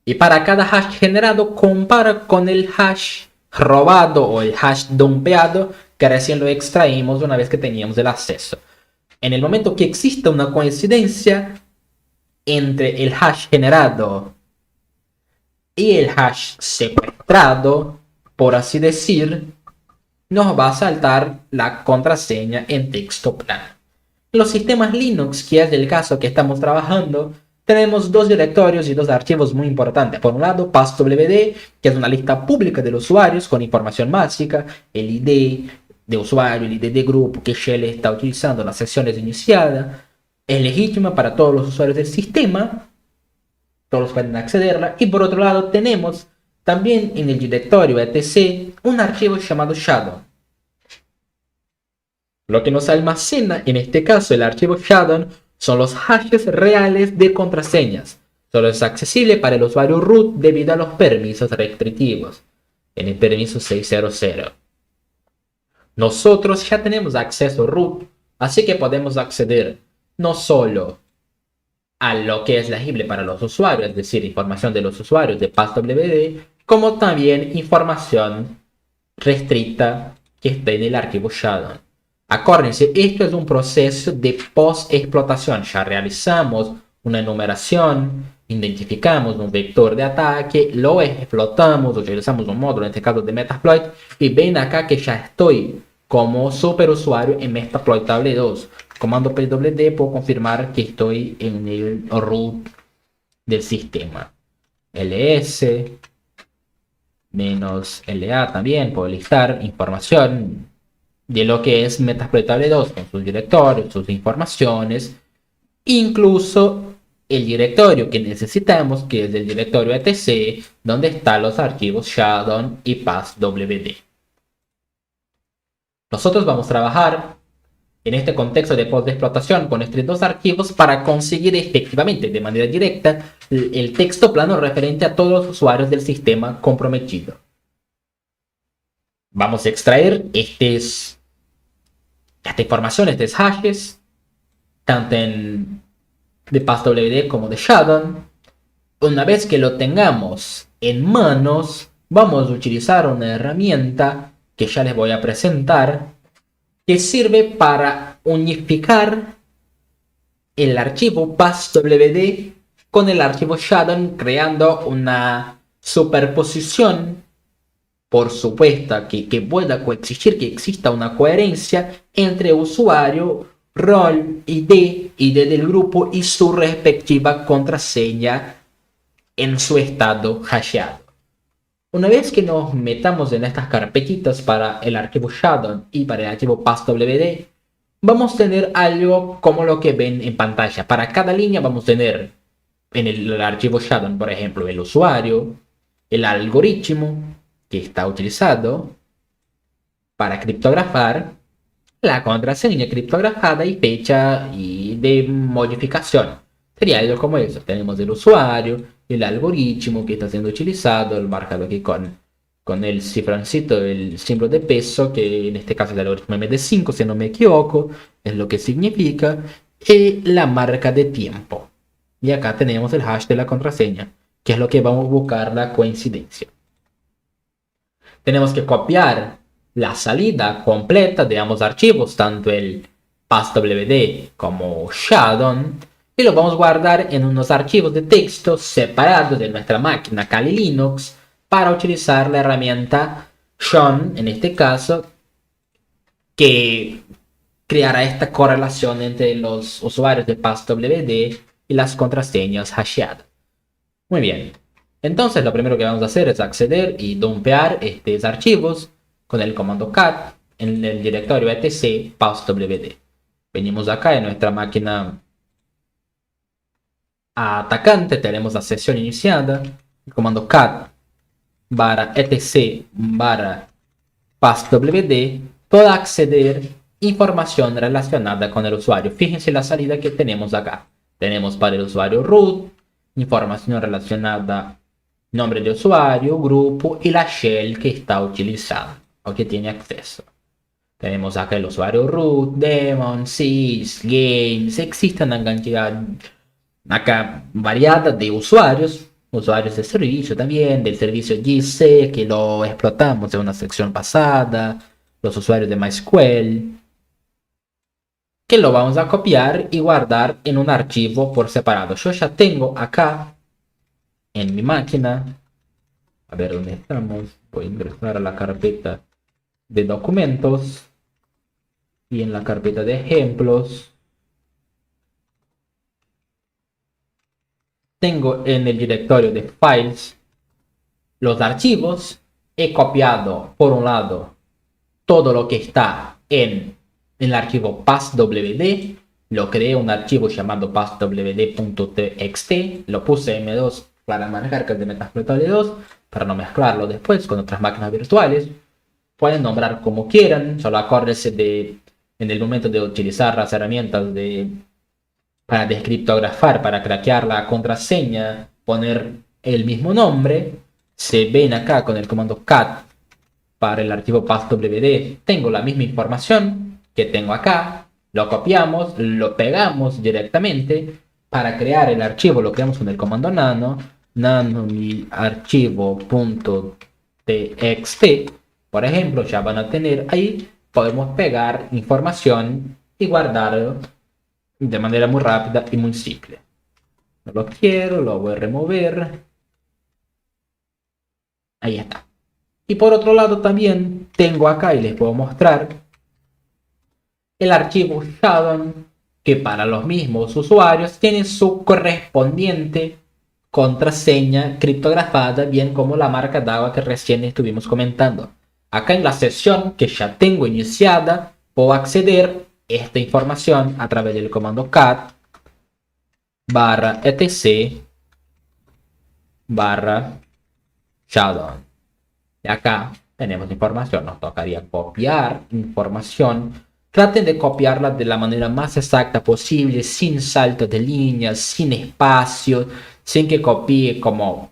S1: Y para cada hash generado compara con el hash robado o el hash dumpeado que recién lo extraímos una vez que teníamos el acceso. En el momento que exista una coincidencia entre el hash generado y el hash secuestrado, por así decir, nos va a saltar la contraseña en texto plano. En los sistemas Linux, que es el caso que estamos trabajando, tenemos dos directorios y dos archivos muy importantes. Por un lado, passwd, que es una lista pública de los usuarios con información básica, el ID de usuario, el ID de grupo que Shell está utilizando en las sesiones iniciadas. Es legítima para todos los usuarios del sistema, todos pueden accederla. Y por otro lado, tenemos también en el directorio etc un archivo llamado Shadow. Lo que nos almacena, en este caso el archivo Shadow, son los hashes reales de contraseñas. Solo es accesible para el usuario root debido a los permisos restrictivos. En el permiso 600. Nosotros ya tenemos acceso root, así que podemos acceder no solo a lo que es legible para los usuarios, es decir, información de los usuarios de passwd, como también información restricta que está en el archivo Shadow. Acuérdense, esto es un proceso de post-explotación. Ya realizamos una enumeración, identificamos un vector de ataque, lo explotamos, utilizamos un módulo, en este caso de Metasploit, y ven acá que ya estoy como superusuario en Metasploitable 2. Comando pwd puedo confirmar que estoy en el root del sistema. ls -la también puedo listar información de lo que es Metasploitable 2 con sus directorios, sus informaciones, incluso el directorio que necesitamos, que es el directorio etc, donde están los archivos Shadow y passwd. Nosotros vamos a trabajar en este contexto de post-explotación con estos dos archivos para conseguir efectivamente de manera directa el texto plano referente a todos los usuarios del sistema comprometido. Vamos a extraer esta información, estos hashes, tanto de passwd como de Shadow. Una vez que lo tengamos en manos, vamos a utilizar una herramienta que ya les voy a presentar, que sirve para unificar el archivo passwd con el archivo shadow, creando una superposición, por supuesto, que pueda coexistir, que exista una coherencia entre usuario, rol, ID del grupo y su respectiva contraseña en su estado hasheado. Una vez que nos metamos en estas carpetitas para el archivo shadow y para el archivo passwd, vamos a tener algo como lo que ven en pantalla. Para cada línea vamos a tener en el archivo shadow, por ejemplo, el usuario, el algoritmo que está utilizado para criptografar, la contraseña criptografada y fecha y de modificación. Sería algo como eso. Tenemos el usuario, el algoritmo que está siendo utilizado, el marcado aquí con el cifroncito, el símbolo de peso, que en este caso es el algoritmo MD5, si no me equivoco, es lo que significa, y la marca de tiempo. Y acá tenemos el hash de la contraseña, que es lo que vamos a buscar la coincidencia. Tenemos que copiar la salida completa de ambos archivos, tanto el passwd como shadow, y lo vamos a guardar en unos archivos de texto separados de nuestra máquina Kali Linux para utilizar la herramienta Sean, en este caso, que creará esta correlación entre los usuarios de passwd y las contraseñas hasheadas. Muy bien. Entonces lo primero que vamos a hacer es acceder y dumpear estos archivos con el comando cat en el directorio etc passwd. Venimos acá en nuestra máquina atacante, tenemos la sesión iniciada, el comando cat barra etc barra passwd para acceder información relacionada con el usuario. Fíjense la salida que tenemos acá. Tenemos para el usuario root, información relacionada, nombre de usuario, grupo y la shell que está utilizando o que tiene acceso. Tenemos acá el usuario root, daemon, sys, games. Existe una cantidad acá variada de usuarios de servicio también, del servicio GC que lo explotamos en una sección pasada, los usuarios de MySQL, que lo vamos a copiar y guardar en un archivo por separado. Yo ya tengo acá en mi máquina, a ver dónde estamos, voy a ingresar a la carpeta de documentos y en la carpeta de ejemplos tengo en el directorio de files los archivos. He copiado por un lado todo lo que está en el archivo passwd, lo creé un archivo llamado passwd.txt, lo puse en M2 para manejar que es de Metasploit 2 para no mezclarlo después con otras máquinas virtuales. Pueden nombrar como quieran, solo acuérdense de en el momento de utilizar las herramientas para descriptografar, para craquear la contraseña, poner el mismo nombre. Se ven acá con el comando cat para el archivo passwd, tengo la misma información que tengo acá, lo copiamos, lo pegamos directamente. Para crear el archivo lo creamos con el comando nano mi archivo.txt, por ejemplo. Ya van a tener ahí, podemos pegar información y guardarlo de manera muy rápida y muy simple. No lo quiero, lo voy a remover. Ahí está. Y por otro lado también tengo acá y les puedo mostrar el archivo shadow, que para los mismos usuarios tiene su correspondiente contraseña criptografada, bien como la marca de agua que recién estuvimos comentando. Acá en la sesión que ya tengo iniciada, puedo acceder a esta información a través del comando cat barra etc barra shadow. Y acá tenemos información, nos tocaría copiar información. Traten de copiarla de la manera más exacta posible, sin saltos de líneas, sin espacios, sin que copie como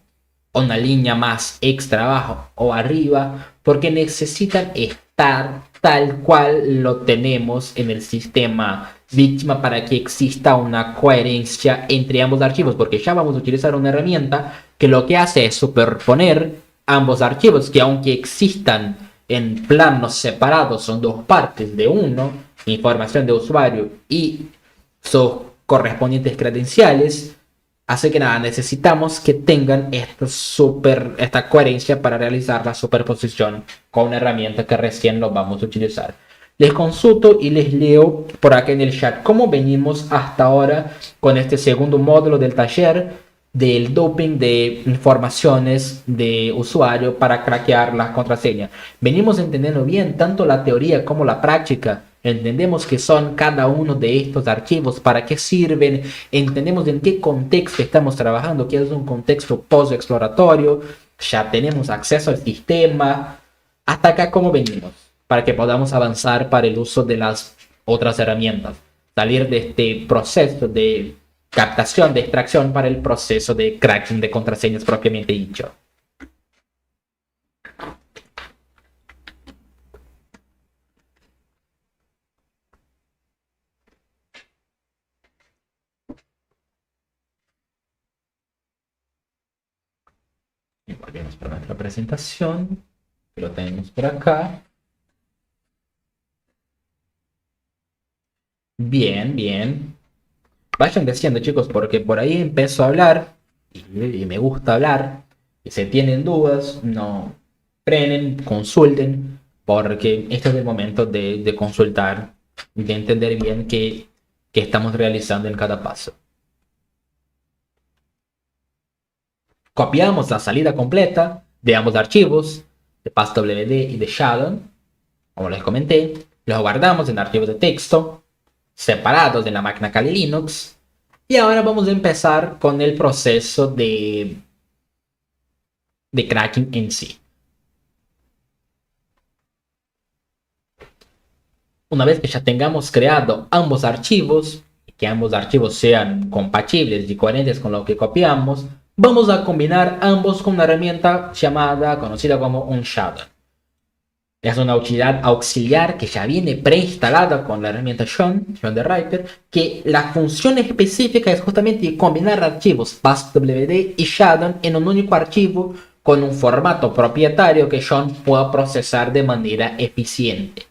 S1: una línea más extra abajo o arriba, porque necesitan estar tal cual lo tenemos en el sistema víctima para que exista una coherencia entre ambos archivos, porque ya vamos a utilizar una herramienta que lo que hace es superponer ambos archivos que aunque existan en planos separados son dos partes de uno, información de usuario y sus correspondientes credenciales. Así que nada, necesitamos que tengan esta coherencia para realizar la superposición con una herramienta que recién lo vamos a utilizar. Les consulto y les leo por acá en el chat cómo venimos hasta ahora con este segundo módulo del taller del doping de informaciones de usuario para craquear las contraseñas. Venimos entendiendo bien tanto la teoría como la práctica. Entendemos qué son cada uno de estos archivos, para qué sirven, entendemos en qué contexto estamos trabajando, que es un contexto post-exploratorio, ya tenemos acceso al sistema. Hasta acá, ¿cómo venimos? Para que podamos avanzar para el uso de las otras herramientas. Salir de este proceso de captación, de extracción, para el proceso de cracking de contraseñas propiamente dicho. Y volvemos para nuestra presentación. Lo tenemos por acá. Bien, bien. Vayan diciendo, chicos, porque por ahí empiezo a hablar y me gusta hablar. Y si tienen dudas, no frenen, consulten, porque este es el momento de consultar, de entender bien qué estamos realizando en cada paso. Copiamos la salida completa de ambos archivos, de PassWD y de Shadow, como les comenté. Los guardamos en archivos de texto separados en la máquina Kali Linux. Y ahora vamos a empezar con el proceso de cracking en sí. Una vez que ya tengamos creado ambos archivos, y que ambos archivos sean compatibles y coherentes con lo que copiamos, vamos a combinar ambos con una herramienta conocida como un shadow. Es una utilidad auxiliar que ya viene preinstalada con la herramienta Sean de Writer, que la función específica es justamente combinar archivos PassWD y Shadow en un único archivo con un formato propietario que Sean pueda procesar de manera eficiente.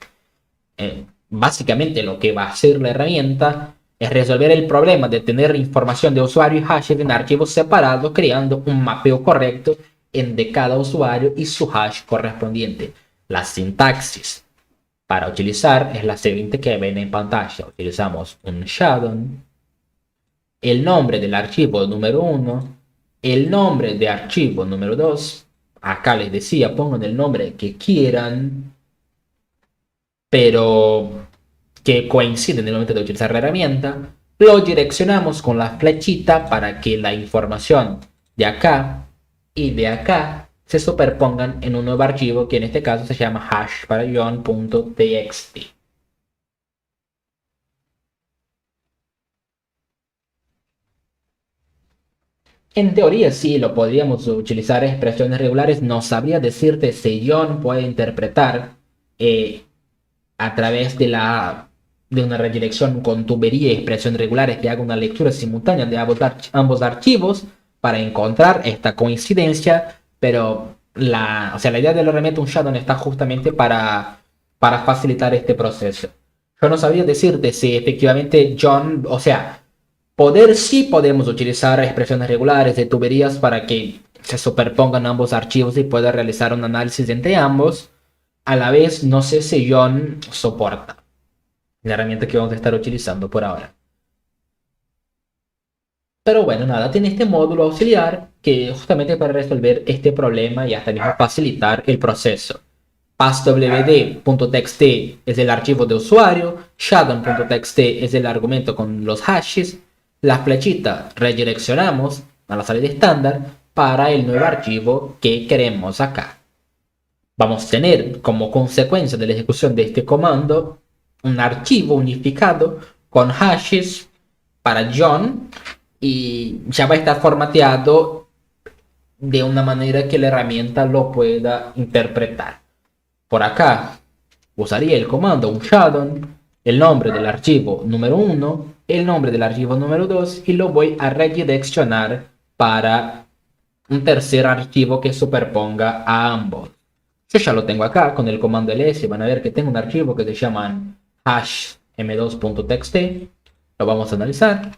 S1: Básicamente lo que va a hacer la herramienta es resolver el problema de tener información de usuario y hashes en archivos separados, creando un mapeo correcto de cada usuario y su hash correspondiente. La sintaxis para utilizar es la siguiente que ven en pantalla. Utilizamos un shadow, el nombre del archivo número 1, el nombre de archivo número 2. Acá les decía, pongan el nombre que quieran, pero que coincide en el momento de utilizar la herramienta. Lo direccionamos con la flechita para que la información de acá y de acá se superpongan en un nuevo archivo que en este caso se llama hash.john.txt. En teoría sí, lo podríamos utilizar expresiones regulares. No sabría decirte si John puede interpretar a través de una redirección con tubería y expresiones regulares que haga una lectura simultánea de ambos archivos para encontrar esta coincidencia. Pero la idea de la herramienta un shadow está justamente para facilitar este proceso. Yo no sabía decirte si efectivamente John, sí podemos utilizar expresiones regulares de tuberías para que se superpongan ambos archivos y pueda realizar un análisis entre ambos. A la vez, no sé si John soporta la herramienta que vamos a estar utilizando por ahora. Pero bueno, nada, tiene este módulo auxiliar que justamente para resolver este problema y hasta mismo facilitar el proceso. Passwd.txt es el archivo de usuario, shadow.txt es el argumento con los hashes, la flechita redireccionamos a la salida estándar para el nuevo archivo que queremos acá. Vamos a tener como consecuencia de la ejecución de este comando un archivo unificado con hashes para John, y ya va a estar formateado de una manera que la herramienta lo pueda interpretar. Por acá usaría el comando un shadow, el nombre del archivo número 1, el nombre del archivo número 2 y lo voy a redireccionar para un tercer archivo que superponga a ambos. Yo ya lo tengo acá con el comando ls. Van a ver que tengo un archivo que se llama hash m2.txt. Lo vamos a analizar.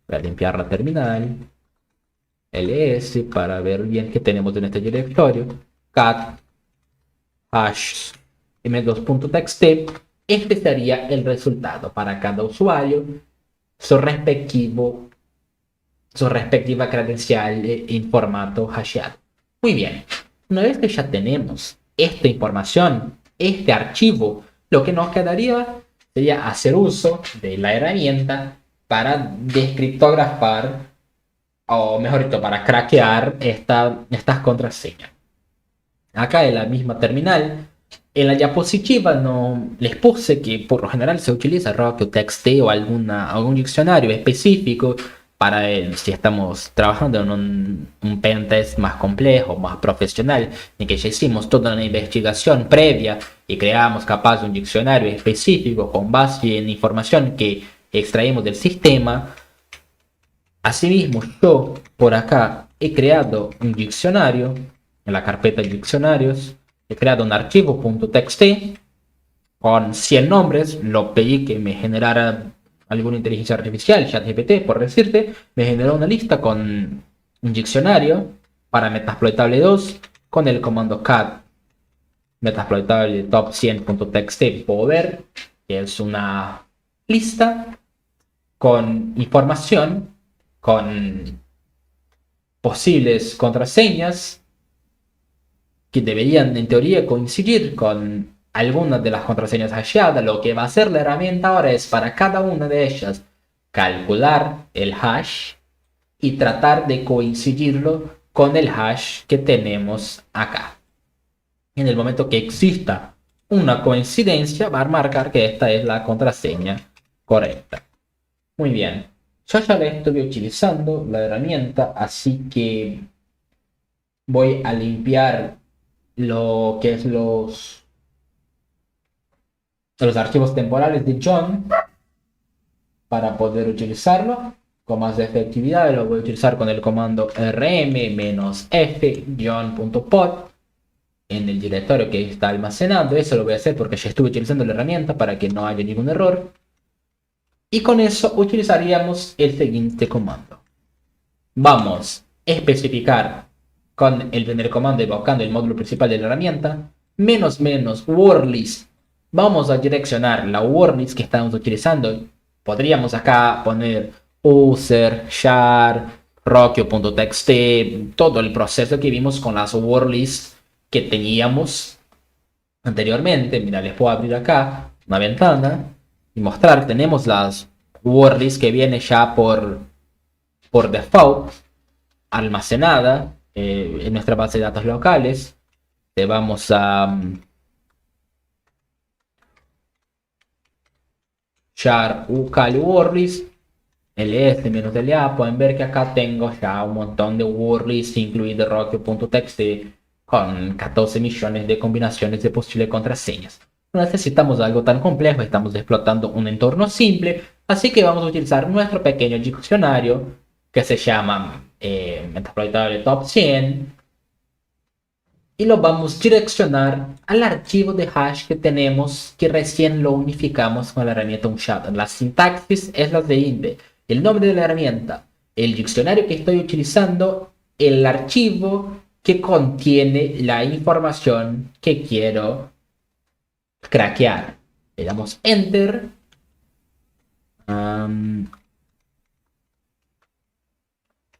S1: Voy a limpiar la terminal. ls para ver bien qué tenemos en este directorio. Cat hash m2.txt. Este sería el resultado para cada usuario, su respectiva credencial en formato hasheado. Muy bien, una vez que ya tenemos esta información, este archivo, lo que nos quedaría sería hacer uso de la herramienta para descriptografar, o mejor dicho, para craquear estas contraseñas. Acá en la misma terminal, en la diapositiva no les puse que por lo general se utiliza Rocky o TXT o algún diccionario específico para si estamos trabajando en un pentest más complejo, más profesional, en que ya hicimos toda una investigación previa y creamos capaz un diccionario específico con base en información que extraemos del sistema. Asimismo, yo por acá he creado un diccionario en la carpeta de diccionarios. He creado un archivo .txt con 100 nombres. Lo pedí que me generara alguna inteligencia artificial, ChatGPT, por decirte. Me generó una lista con un diccionario para Metasploitable 2 con el comando cat Metasploitable top 100.txt. Puedo ver que es una lista con información, con posibles contraseñas que deberían en teoría coincidir con algunas de las contraseñas hasheadas. Lo que va a hacer la herramienta ahora es para cada una de ellas calcular el hash y tratar de coincidirlo con el hash que tenemos acá. En el momento que exista una coincidencia, va a marcar que esta es la contraseña correcta. Muy bien, yo ya la estuve utilizando la herramienta, así que voy a limpiar lo que es los archivos temporales de John para poder utilizarlo con más efectividad. Lo voy a utilizar con el comando rm-f john.pod en el directorio que está almacenando. Eso lo voy a hacer porque ya estuve utilizando la herramienta para que no haya ningún error. Y con eso utilizaríamos el siguiente comando. Vamos a especificar con el primer comando evocando el módulo principal de la herramienta, -- wordlist. Vamos a direccionar la wordlist que estamos utilizando. Podríamos acá poner user, char, rockio.txt, todo el proceso que vimos con las wordlists que teníamos anteriormente. Mira, les puedo abrir acá una ventana y mostrar. Tenemos las wordlists que viene ya por default almacenada en nuestra base de datos locales. Le vamos a char ucal wordlist ls-la. Pueden ver que acá tengo ya un montón de wordlists, incluido rockio.txt, con 14 millones de combinaciones de posibles contraseñas. No necesitamos algo tan complejo, estamos explotando un entorno simple, así que vamos a utilizar nuestro pequeño diccionario que se llama Metasploitable top 100 y lo vamos a direccionar al archivo de hash que tenemos, que recién lo unificamos con la herramienta Unshadow. La sintaxis es la siguiente: el nombre de la herramienta, el diccionario que estoy utilizando, el archivo que contiene la información que quiero craquear. Le damos enter.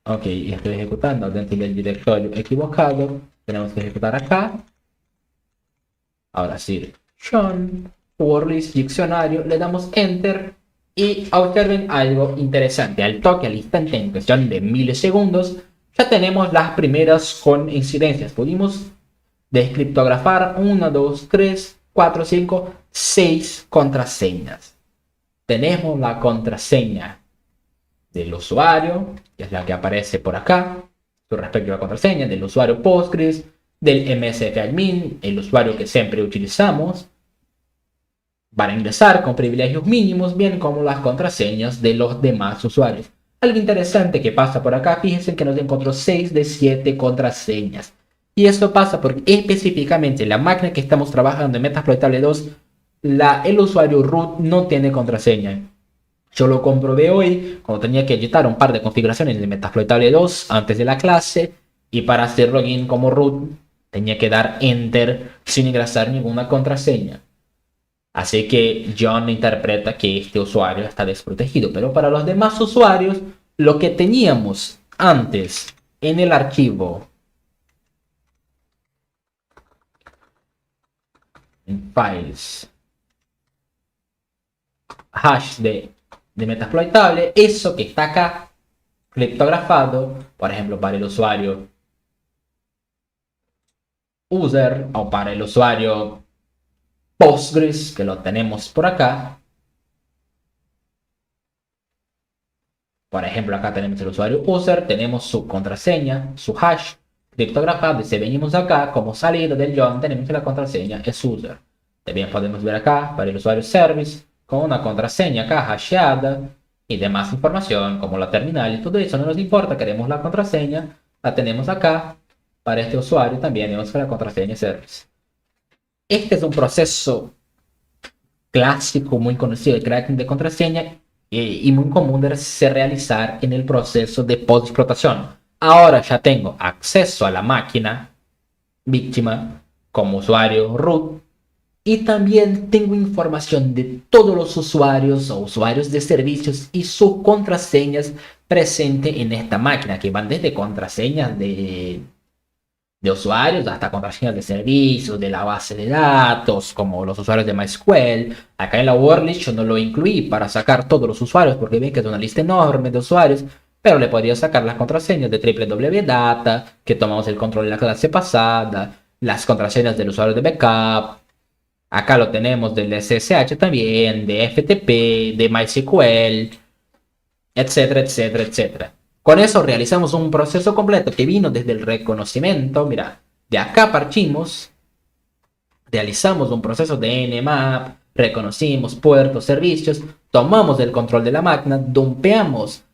S1: Ok, estoy ejecutando dentro del directorio equivocado. Tenemos que ejecutar acá. Ahora sí, John, wordlist, diccionario, le damos enter y observen algo interesante. Al toque, al instante, en cuestión de milisegundos, ya tenemos las primeras coincidencias. Pudimos descriptografar 1, 2, 3, 4, 5, 6 contraseñas. Tenemos la contraseña del usuario, que es la que aparece por acá, su respectiva contraseña, del usuario Postgres, del msfadmin, el usuario que siempre utilizamos para ingresar con privilegios mínimos, bien como las contraseñas de los demás usuarios. Algo interesante que pasa por acá, fíjense que nos encontró 6 de 7 contraseñas. Y esto pasa porque específicamente la máquina que estamos trabajando en Metasploitable 2, el usuario root no tiene contraseña. Yo lo comprobé hoy cuando tenía que editar un par de configuraciones de Metasploitable 2 antes de la clase, y para hacer login como root tenía que dar enter sin ingresar ninguna contraseña. Así que John interpreta que este usuario está desprotegido, pero para los demás usuarios, lo que teníamos antes en el archivo en files hash de Metasploitable, eso que está acá criptografado, por ejemplo, para el usuario user o para el usuario Postgres, que lo tenemos por acá. Por ejemplo, acá tenemos el usuario user, tenemos su contraseña, su hash criptografado. Y si venimos acá, como salida del John, tenemos que la contraseña es user. También podemos ver acá para el usuario service con una contraseña acá hasheada y demás información como la terminal y todo eso no nos importa, queremos la contraseña, la tenemos acá. Para este usuario también tenemos que la contraseña service. Este es un proceso clásico muy conocido de cracking de contraseña y muy común de se realizar en el proceso de post-explotación. Ahora ya tengo acceso a la máquina víctima como usuario root y también tengo información de todos los usuarios o usuarios de servicios y sus contraseñas presentes en esta máquina, que van desde contraseñas de usuarios hasta contraseñas de servicios, de la base de datos, como los usuarios de MySQL. Acá en la wordlist yo no lo incluí para sacar todos los usuarios, porque ven que es una lista enorme de usuarios, pero le podría sacar las contraseñas de www.data, que tomamos el control en la clase pasada, las contraseñas del usuario de backup. Acá lo tenemos del SSH también, de FTP, de MySQL, etcétera, etcétera, etcétera. Con eso realizamos un proceso completo que vino desde el reconocimiento. Mira, de acá partimos, realizamos un proceso de nmap, reconocimos puertos, servicios, tomamos el control de la máquina, dumpeamos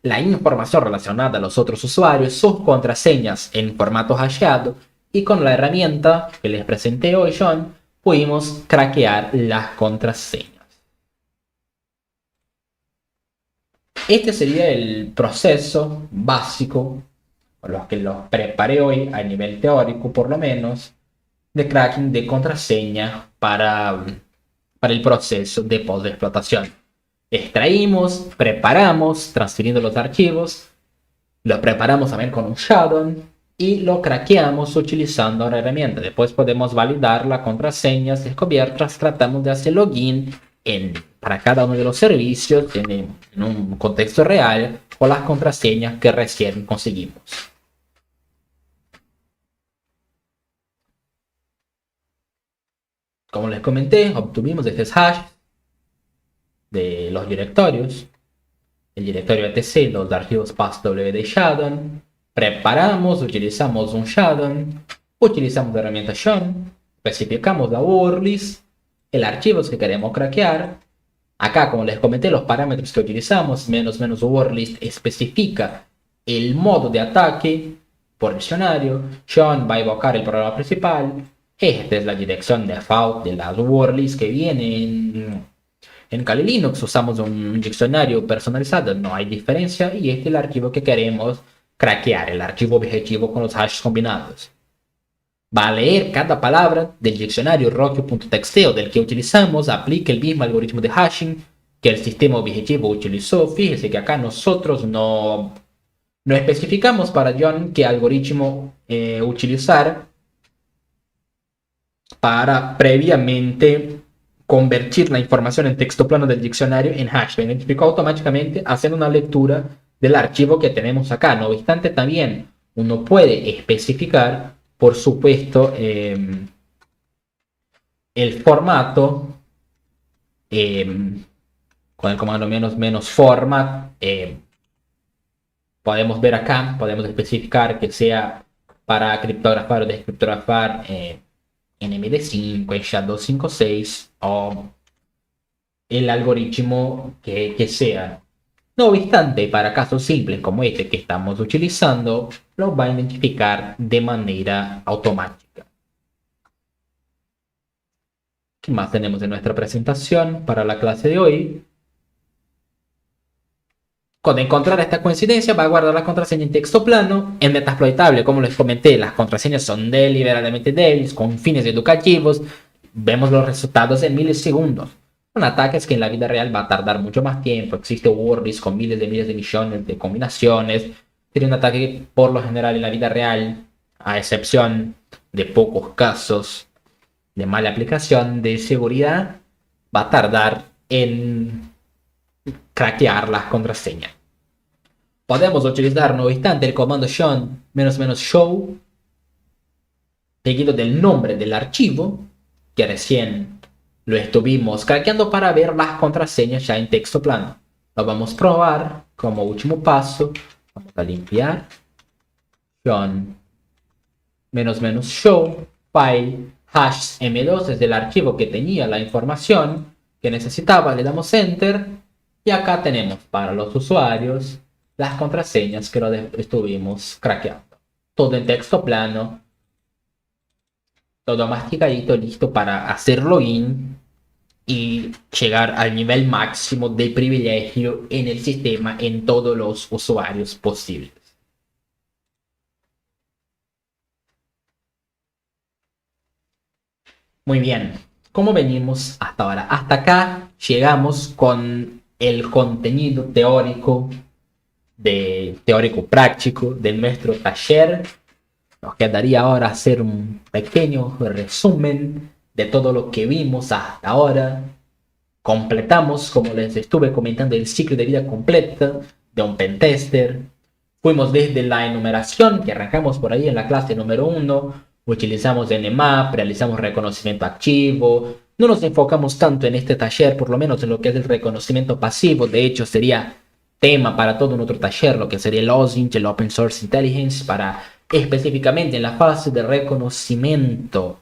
S1: la información relacionada a los otros usuarios, sus contraseñas en formato hasheado, y con la herramienta que les presenté hoy, John, pudimos craquear las contraseñas. Este sería el proceso básico, por los que los preparé hoy a nivel teórico por lo menos, de cracking de contraseña para el proceso de post-explotación. Extraímos, preparamos, transfiriendo los archivos, los preparamos también con un shutdown y lo craqueamos utilizando la herramienta. Después podemos validar las contraseñas descubiertas, tratamos de hacer login para cada uno de los servicios en un contexto real con las contraseñas que recién conseguimos. Como les comenté, obtuvimos este hash de los directorios, el directorio etc, los archivos passwd shutdown, preparamos, utilizamos un shutdown, utilizamos la herramienta shun, especificamos la wordlist, el archivo que queremos craquear. Acá, como les comenté, los parámetros que utilizamos, menos wordlist especifica el modo de ataque por diccionario. Shun va a invocar el programa principal. Esta es la dirección default de las wordlists que vienen en Kali Linux. Usamos un diccionario personalizado, no hay diferencia. Y este es el archivo que queremos craquear, el archivo objetivo con los hashes combinados. Va a leer cada palabra del diccionario rockio.txt o del que utilizamos, aplica el mismo algoritmo de hashing que el sistema objetivo utilizó. Fíjese que acá nosotros no especificamos para John qué algoritmo utilizar para previamente convertir la información en texto plano del diccionario en hash. Me identificó automáticamente haciendo una lectura del archivo que tenemos acá. No obstante, también uno puede especificar, por supuesto, el formato con el comando menos format. Podemos ver acá, podemos especificar que sea para criptografar o descriptografar en MD5, en SHA-256 o el algoritmo que sea. No obstante, para casos simples como este que estamos utilizando, lo va a identificar de manera automática. ¿Qué más tenemos en nuestra presentación para la clase de hoy? Con encontrar esta coincidencia va a guardar la contraseña en texto plano en metaexploitable. Como les comenté, las contraseñas son deliberadamente débiles con fines educativos. Vemos los resultados en milisegundos. Son ataques que en la vida real va a tardar mucho más tiempo. Existe WordPress con miles de millones de combinaciones. Sería un ataque que por lo general en la vida real, a excepción de pocos casos de mala aplicación de seguridad, va a tardar en craquear las contraseñas. Podemos utilizar, no obstante, el comando show seguido del nombre del archivo que recién lo estuvimos craqueando para ver las contraseñas ya en texto plano. Lo vamos a probar como último paso. Vamos a limpiar show file hash m2 es el archivo que tenía la información que necesitaba. Le damos enter y acá tenemos para los usuarios las contraseñas que lo estuvimos craqueando. Todo en texto plano, todo masticadito, listo para hacer login y llegar al nivel máximo de privilegio en el sistema en todos los usuarios posibles. Muy bien, ¿cómo venimos hasta ahora? Hasta acá llegamos con el contenido teórico práctico de nuestro taller. Nos quedaría ahora hacer un pequeño resumen de todo lo que vimos hasta ahora. Completamos, como les estuve comentando, el ciclo de vida completa de un pentester. Fuimos desde la enumeración, que arrancamos por ahí en la clase número 1. Utilizamos Nmap, realizamos reconocimiento activo. No nos enfocamos tanto en este taller, por lo menos en lo que es el reconocimiento pasivo. De hecho, sería tema para todo un otro taller, lo que sería el OSINT, el Open Source Intelligence, para específicamente en la fase de reconocimiento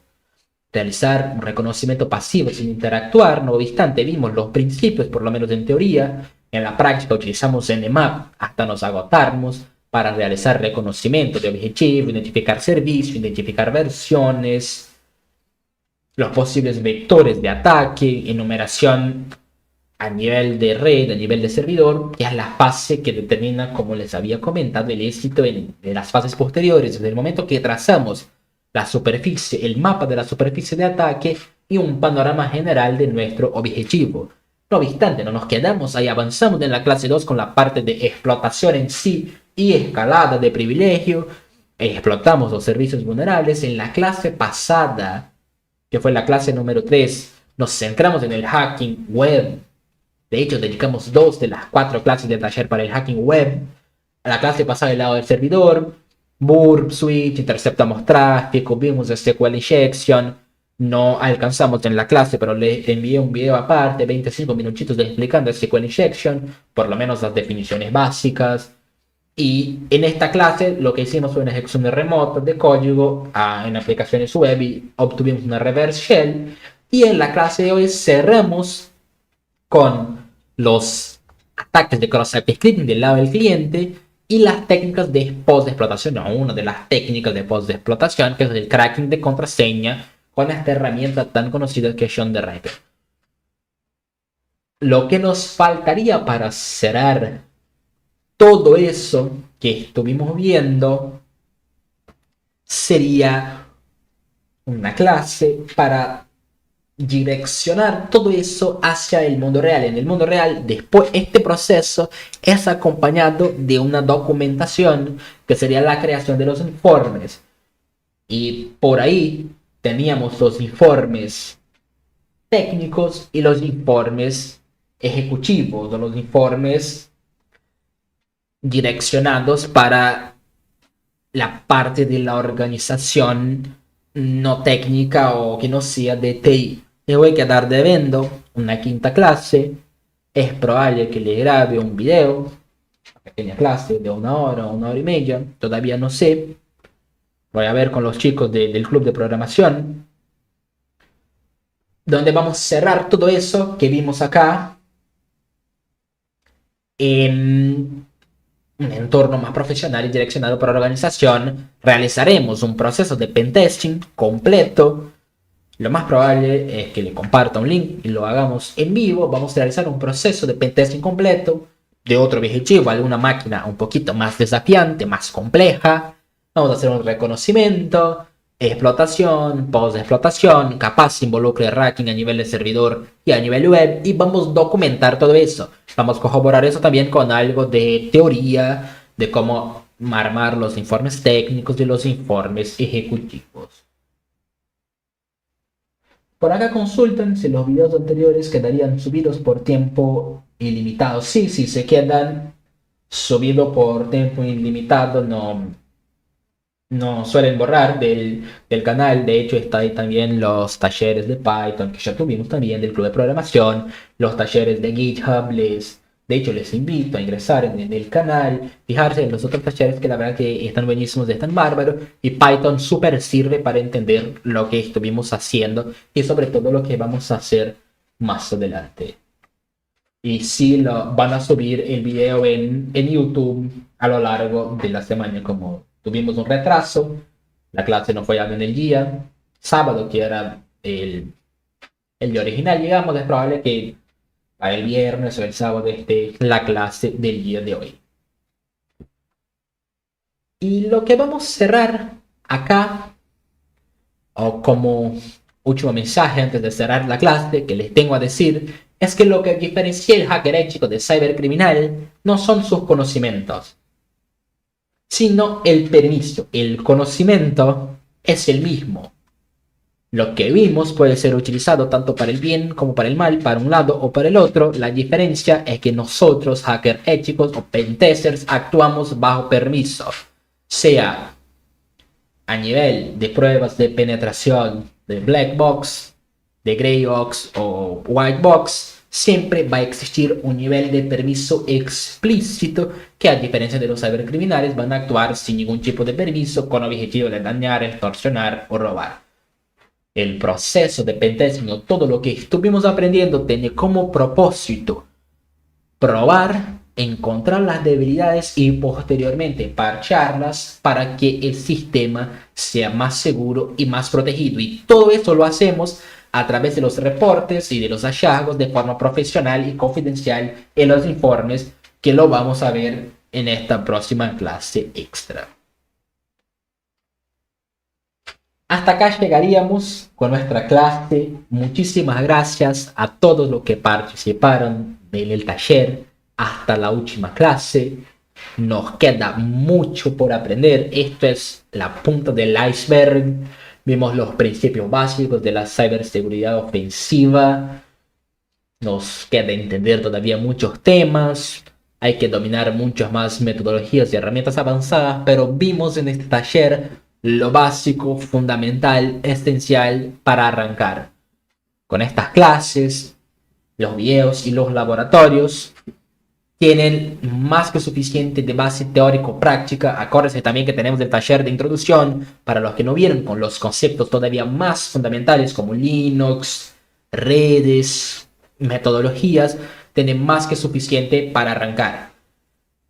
S1: realizar un reconocimiento pasivo sin interactuar. No obstante, vimos los principios, por lo menos en teoría. En la práctica utilizamos Nmap hasta nos agotarnos para realizar reconocimiento de objetivo, identificar servicios, identificar versiones, los posibles vectores de ataque, enumeración a nivel de red, a nivel de servidor, que es la fase que determina, como les había comentado, el éxito de las fases posteriores, desde el momento que trazamos la superficie, el mapa de la superficie de ataque y un panorama general de nuestro objetivo. No obstante, no nos quedamos ahí, avanzamos en la clase 2 con la parte de explotación en sí y escalada de privilegio. Explotamos los servicios vulnerables. En la clase pasada, que fue la clase número 3, nos centramos en el hacking web. De hecho, dedicamos 2 de las 4 clases de taller para el hacking web. A la clase pasada del lado del servidor, burp, switch, interceptamos tráfico, vimos SQL injection. No alcanzamos en la clase, pero le envié un video aparte, 25 minutitos explicando SQL injection, por lo menos las definiciones básicas. Y en esta clase lo que hicimos fue una ejecución remota de código en aplicaciones web y obtuvimos una reverse shell. Y en la clase de hoy cerramos con los ataques de cross-site scripting del lado del cliente y las técnicas de post-explotación, o una de las técnicas de post-explotación, que es el cracking de contraseña con esta herramienta tan conocida que es John the Ripper. Lo que nos faltaría para cerrar todo eso que estuvimos viendo sería una clase para direccionar todo eso hacia el mundo real. En el mundo real, después este proceso es acompañado de una documentación que sería la creación de los informes. Y por ahí teníamos los informes técnicos y los informes ejecutivos, o los informes direccionados para la parte de la organización no técnica o que no sea de TI. Le voy a quedar debiendo una quinta clase. Es probable que le grabe un video, una pequeña clase de 1 hora y media. Todavía no sé. Voy a ver con los chicos del club de programación, donde vamos a cerrar todo eso que vimos acá En un entorno más profesional y direccionado por organización, realizaremos un proceso de pentesting completo. Lo más probable es que le comparta un link y lo hagamos en vivo. Vamos a realizar un proceso de pentesting completo de otro objetivo, alguna máquina un poquito más desafiante, más compleja. Vamos a hacer un reconocimiento, explotación, post-explotación, capaz involucre racking a nivel de servidor y a nivel web, y vamos a documentar todo eso. Vamos a corroborar eso también con algo de teoría de cómo armar los informes técnicos y los informes ejecutivos. Por acá consultan si los videos anteriores quedarían subidos por tiempo ilimitado. Sí, sí, se quedan subidos por tiempo ilimitado, no suelen borrar del canal. De hecho, está ahí también los talleres de Python que ya tuvimos también del club de programación, los talleres de GitHub. De hecho, les invito a ingresar en el canal, fijarse en los otros talleres que la verdad que están buenísimos, están bárbaros. Y Python súper sirve para entender lo que estuvimos haciendo y sobre todo lo que vamos a hacer más adelante. Y sí, van a subir el video en YouTube a lo largo de la semana. Como tuvimos un retraso, la clase no fue en el día sábado, que era el día original, digamos, es probable que para el viernes o el sábado esté la clase del día de hoy. Y lo que vamos a cerrar acá, o como último mensaje antes de cerrar la clase que les tengo a decir, es que lo que diferencia el hacker ético del cybercriminal no son sus conocimientos, sino el permiso. El conocimiento es el mismo. Lo que vimos puede ser utilizado tanto para el bien como para el mal, para un lado o para el otro. La diferencia es que nosotros, hackers éticos o pentesters, actuamos bajo permiso, sea a nivel de pruebas de penetración de black box, de gray box o white box. Siempre va a existir un nivel de permiso explícito que, a diferencia de los cibercriminales, van a actuar sin ningún tipo de permiso con objetivo de dañar, extorsionar o robar. El proceso de pentesting o todo lo que estuvimos aprendiendo tiene como propósito probar, encontrar las debilidades y posteriormente parcharlas para que el sistema sea más seguro y más protegido. Y todo esto lo hacemos a través de los reportes y de los hallazgos de forma profesional y confidencial en los informes, que lo vamos a ver en esta próxima clase extra. Hasta acá llegaríamos con nuestra clase. Muchísimas gracias a todos los que participaron en el taller hasta la última clase. Nos queda mucho por aprender. Esto es la punta del iceberg. Vimos los principios básicos de la ciberseguridad ofensiva. Nos queda entender todavía muchos temas. Hay que dominar muchas más metodologías y herramientas avanzadas, pero vimos en este taller lo básico, fundamental, esencial para arrancar. Con estas clases, los videos y los laboratorios tienen más que suficiente de base teórico-práctica. Acuérdense también que tenemos el taller de introducción para los que no vieron, con los conceptos todavía más fundamentales como Linux, redes, metodologías. Tienen más que suficiente para arrancar.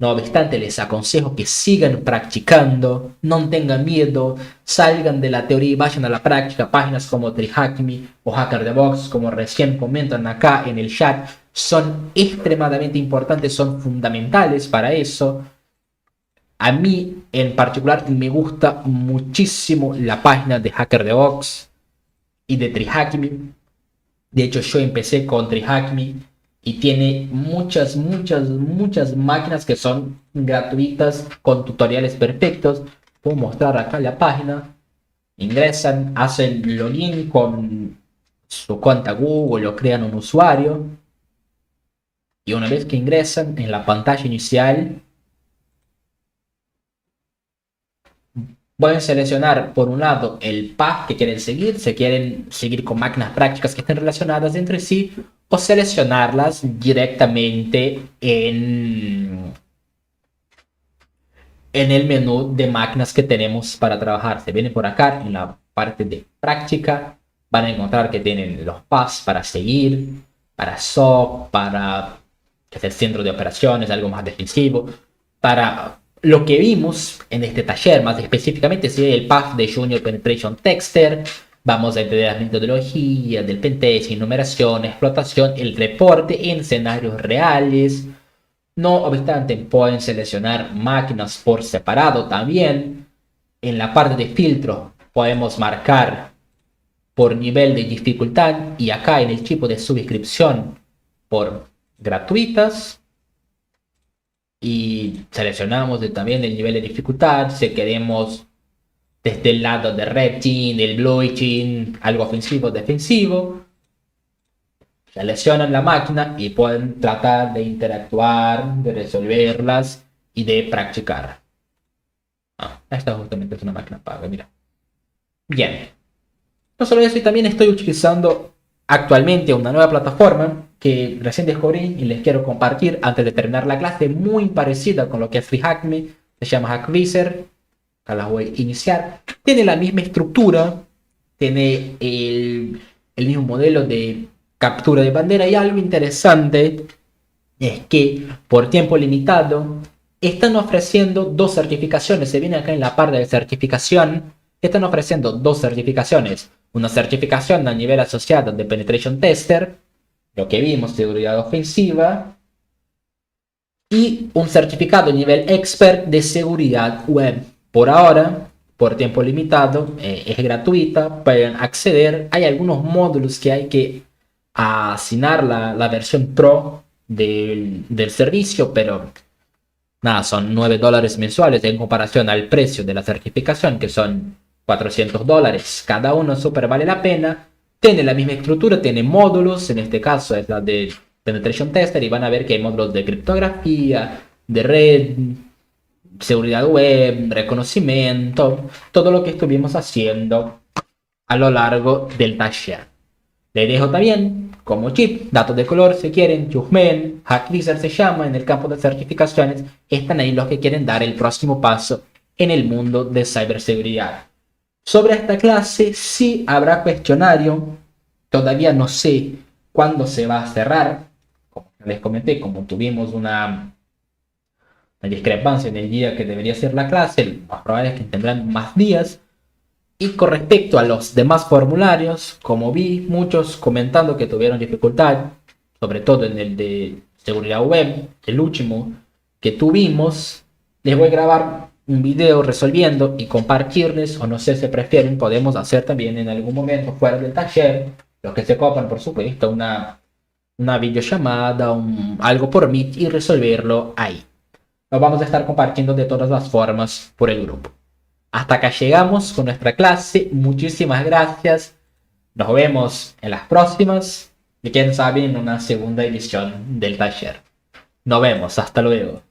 S1: No obstante, les aconsejo que sigan practicando, no tengan miedo, salgan de la teoría y vayan a la práctica. Páginas como TreeHackMe o HackerTheBox, como recién comentan acá en el chat, son extremadamente importantes, son fundamentales para eso. A mí en particular me gusta muchísimo la página de HackerTheBox y de TreeHackMe. De hecho, yo empecé con TreeHackMe y tiene muchas máquinas que son gratuitas con tutoriales perfectos. Puedo mostrar acá la página. Ingresan, hacen login con su cuenta Google o crean un usuario. Y una vez que ingresan en la pantalla inicial, pueden seleccionar por un lado el path que quieren seguir, si quieren seguir con máquinas prácticas que estén relacionadas entre sí, o seleccionarlas directamente en el menú de máquinas que tenemos para trabajar. Se viene por acá en la parte de práctica, van a encontrar que tienen los paths para seguir, para SOC, para que es el centro de operaciones, algo más defensivo. Para lo que vimos en este taller, más específicamente, sería el path de Junior Penetration Tester. Vamos a entender las metodologías del pentesting, numeración, explotación, el reporte en escenarios reales. No obstante, pueden seleccionar máquinas por separado también. En la parte de filtro podemos marcar por nivel de dificultad y acá en el tipo de suscripción por gratuitas. Y seleccionamos también el nivel de dificultad si queremos desde el lado de Red Team, el Blue Team, algo ofensivo o defensivo. Seleccionan la máquina y pueden tratar de interactuar, de resolverlas y de practicar. Esta justamente es una máquina paga, mira. Bien. No solo eso, y también estoy utilizando actualmente una nueva plataforma que recién descubrí y les quiero compartir antes de terminar la clase, muy parecida con lo que es FreeHackMe, se llama Hackviser. Acá la voy a iniciar. Tiene la misma estructura, tiene el mismo modelo de captura de bandera, y algo interesante es que por tiempo limitado están ofreciendo 2 certificaciones. Se viene acá en la parte de certificación. Están ofreciendo 2 certificaciones. Una certificación a nivel asociado de Penetration Tester, lo que vimos, seguridad ofensiva, y un certificado a nivel Expert de seguridad web. Por ahora, por tiempo limitado, es gratuita, pueden acceder. Hay algunos módulos que hay que asignar la versión Pro del servicio, pero nada, son $9 mensuales en comparación al precio de la certificación, que son $400. Cada uno súper vale la pena. Tiene la misma estructura, tiene módulos. En este caso es la de Penetration Tester, y van a ver que hay módulos de criptografía, de red, seguridad web, reconocimiento, todo lo que estuvimos haciendo a lo largo del taller. Les dejo también como chip, datos de color si quieren, chusmen, Hackviser se llama, en el campo de certificaciones. Están ahí los que quieren dar el próximo paso en el mundo de ciberseguridad. Sobre esta clase sí habrá cuestionario, todavía no sé cuándo se va a cerrar. Como les comenté, como tuvimos una discrepancia en el día que debería ser la clase, lo más probable es que tendrán más días. Y con respecto a los demás formularios, como vi muchos comentando que tuvieron dificultad, sobre todo en el de seguridad web, el último que tuvimos, les voy a grabar un video resolviendo y compartirles, o no sé si prefieren, podemos hacer también en algún momento fuera del taller, los que se copan por supuesto, una videollamada, algo por Meet, y resolverlo ahí. Lo vamos a estar compartiendo de todas las formas por el grupo. Hasta acá llegamos con nuestra clase. Muchísimas gracias. Nos vemos en las próximas y quién sabe en una segunda edición del taller. Nos vemos. Hasta luego.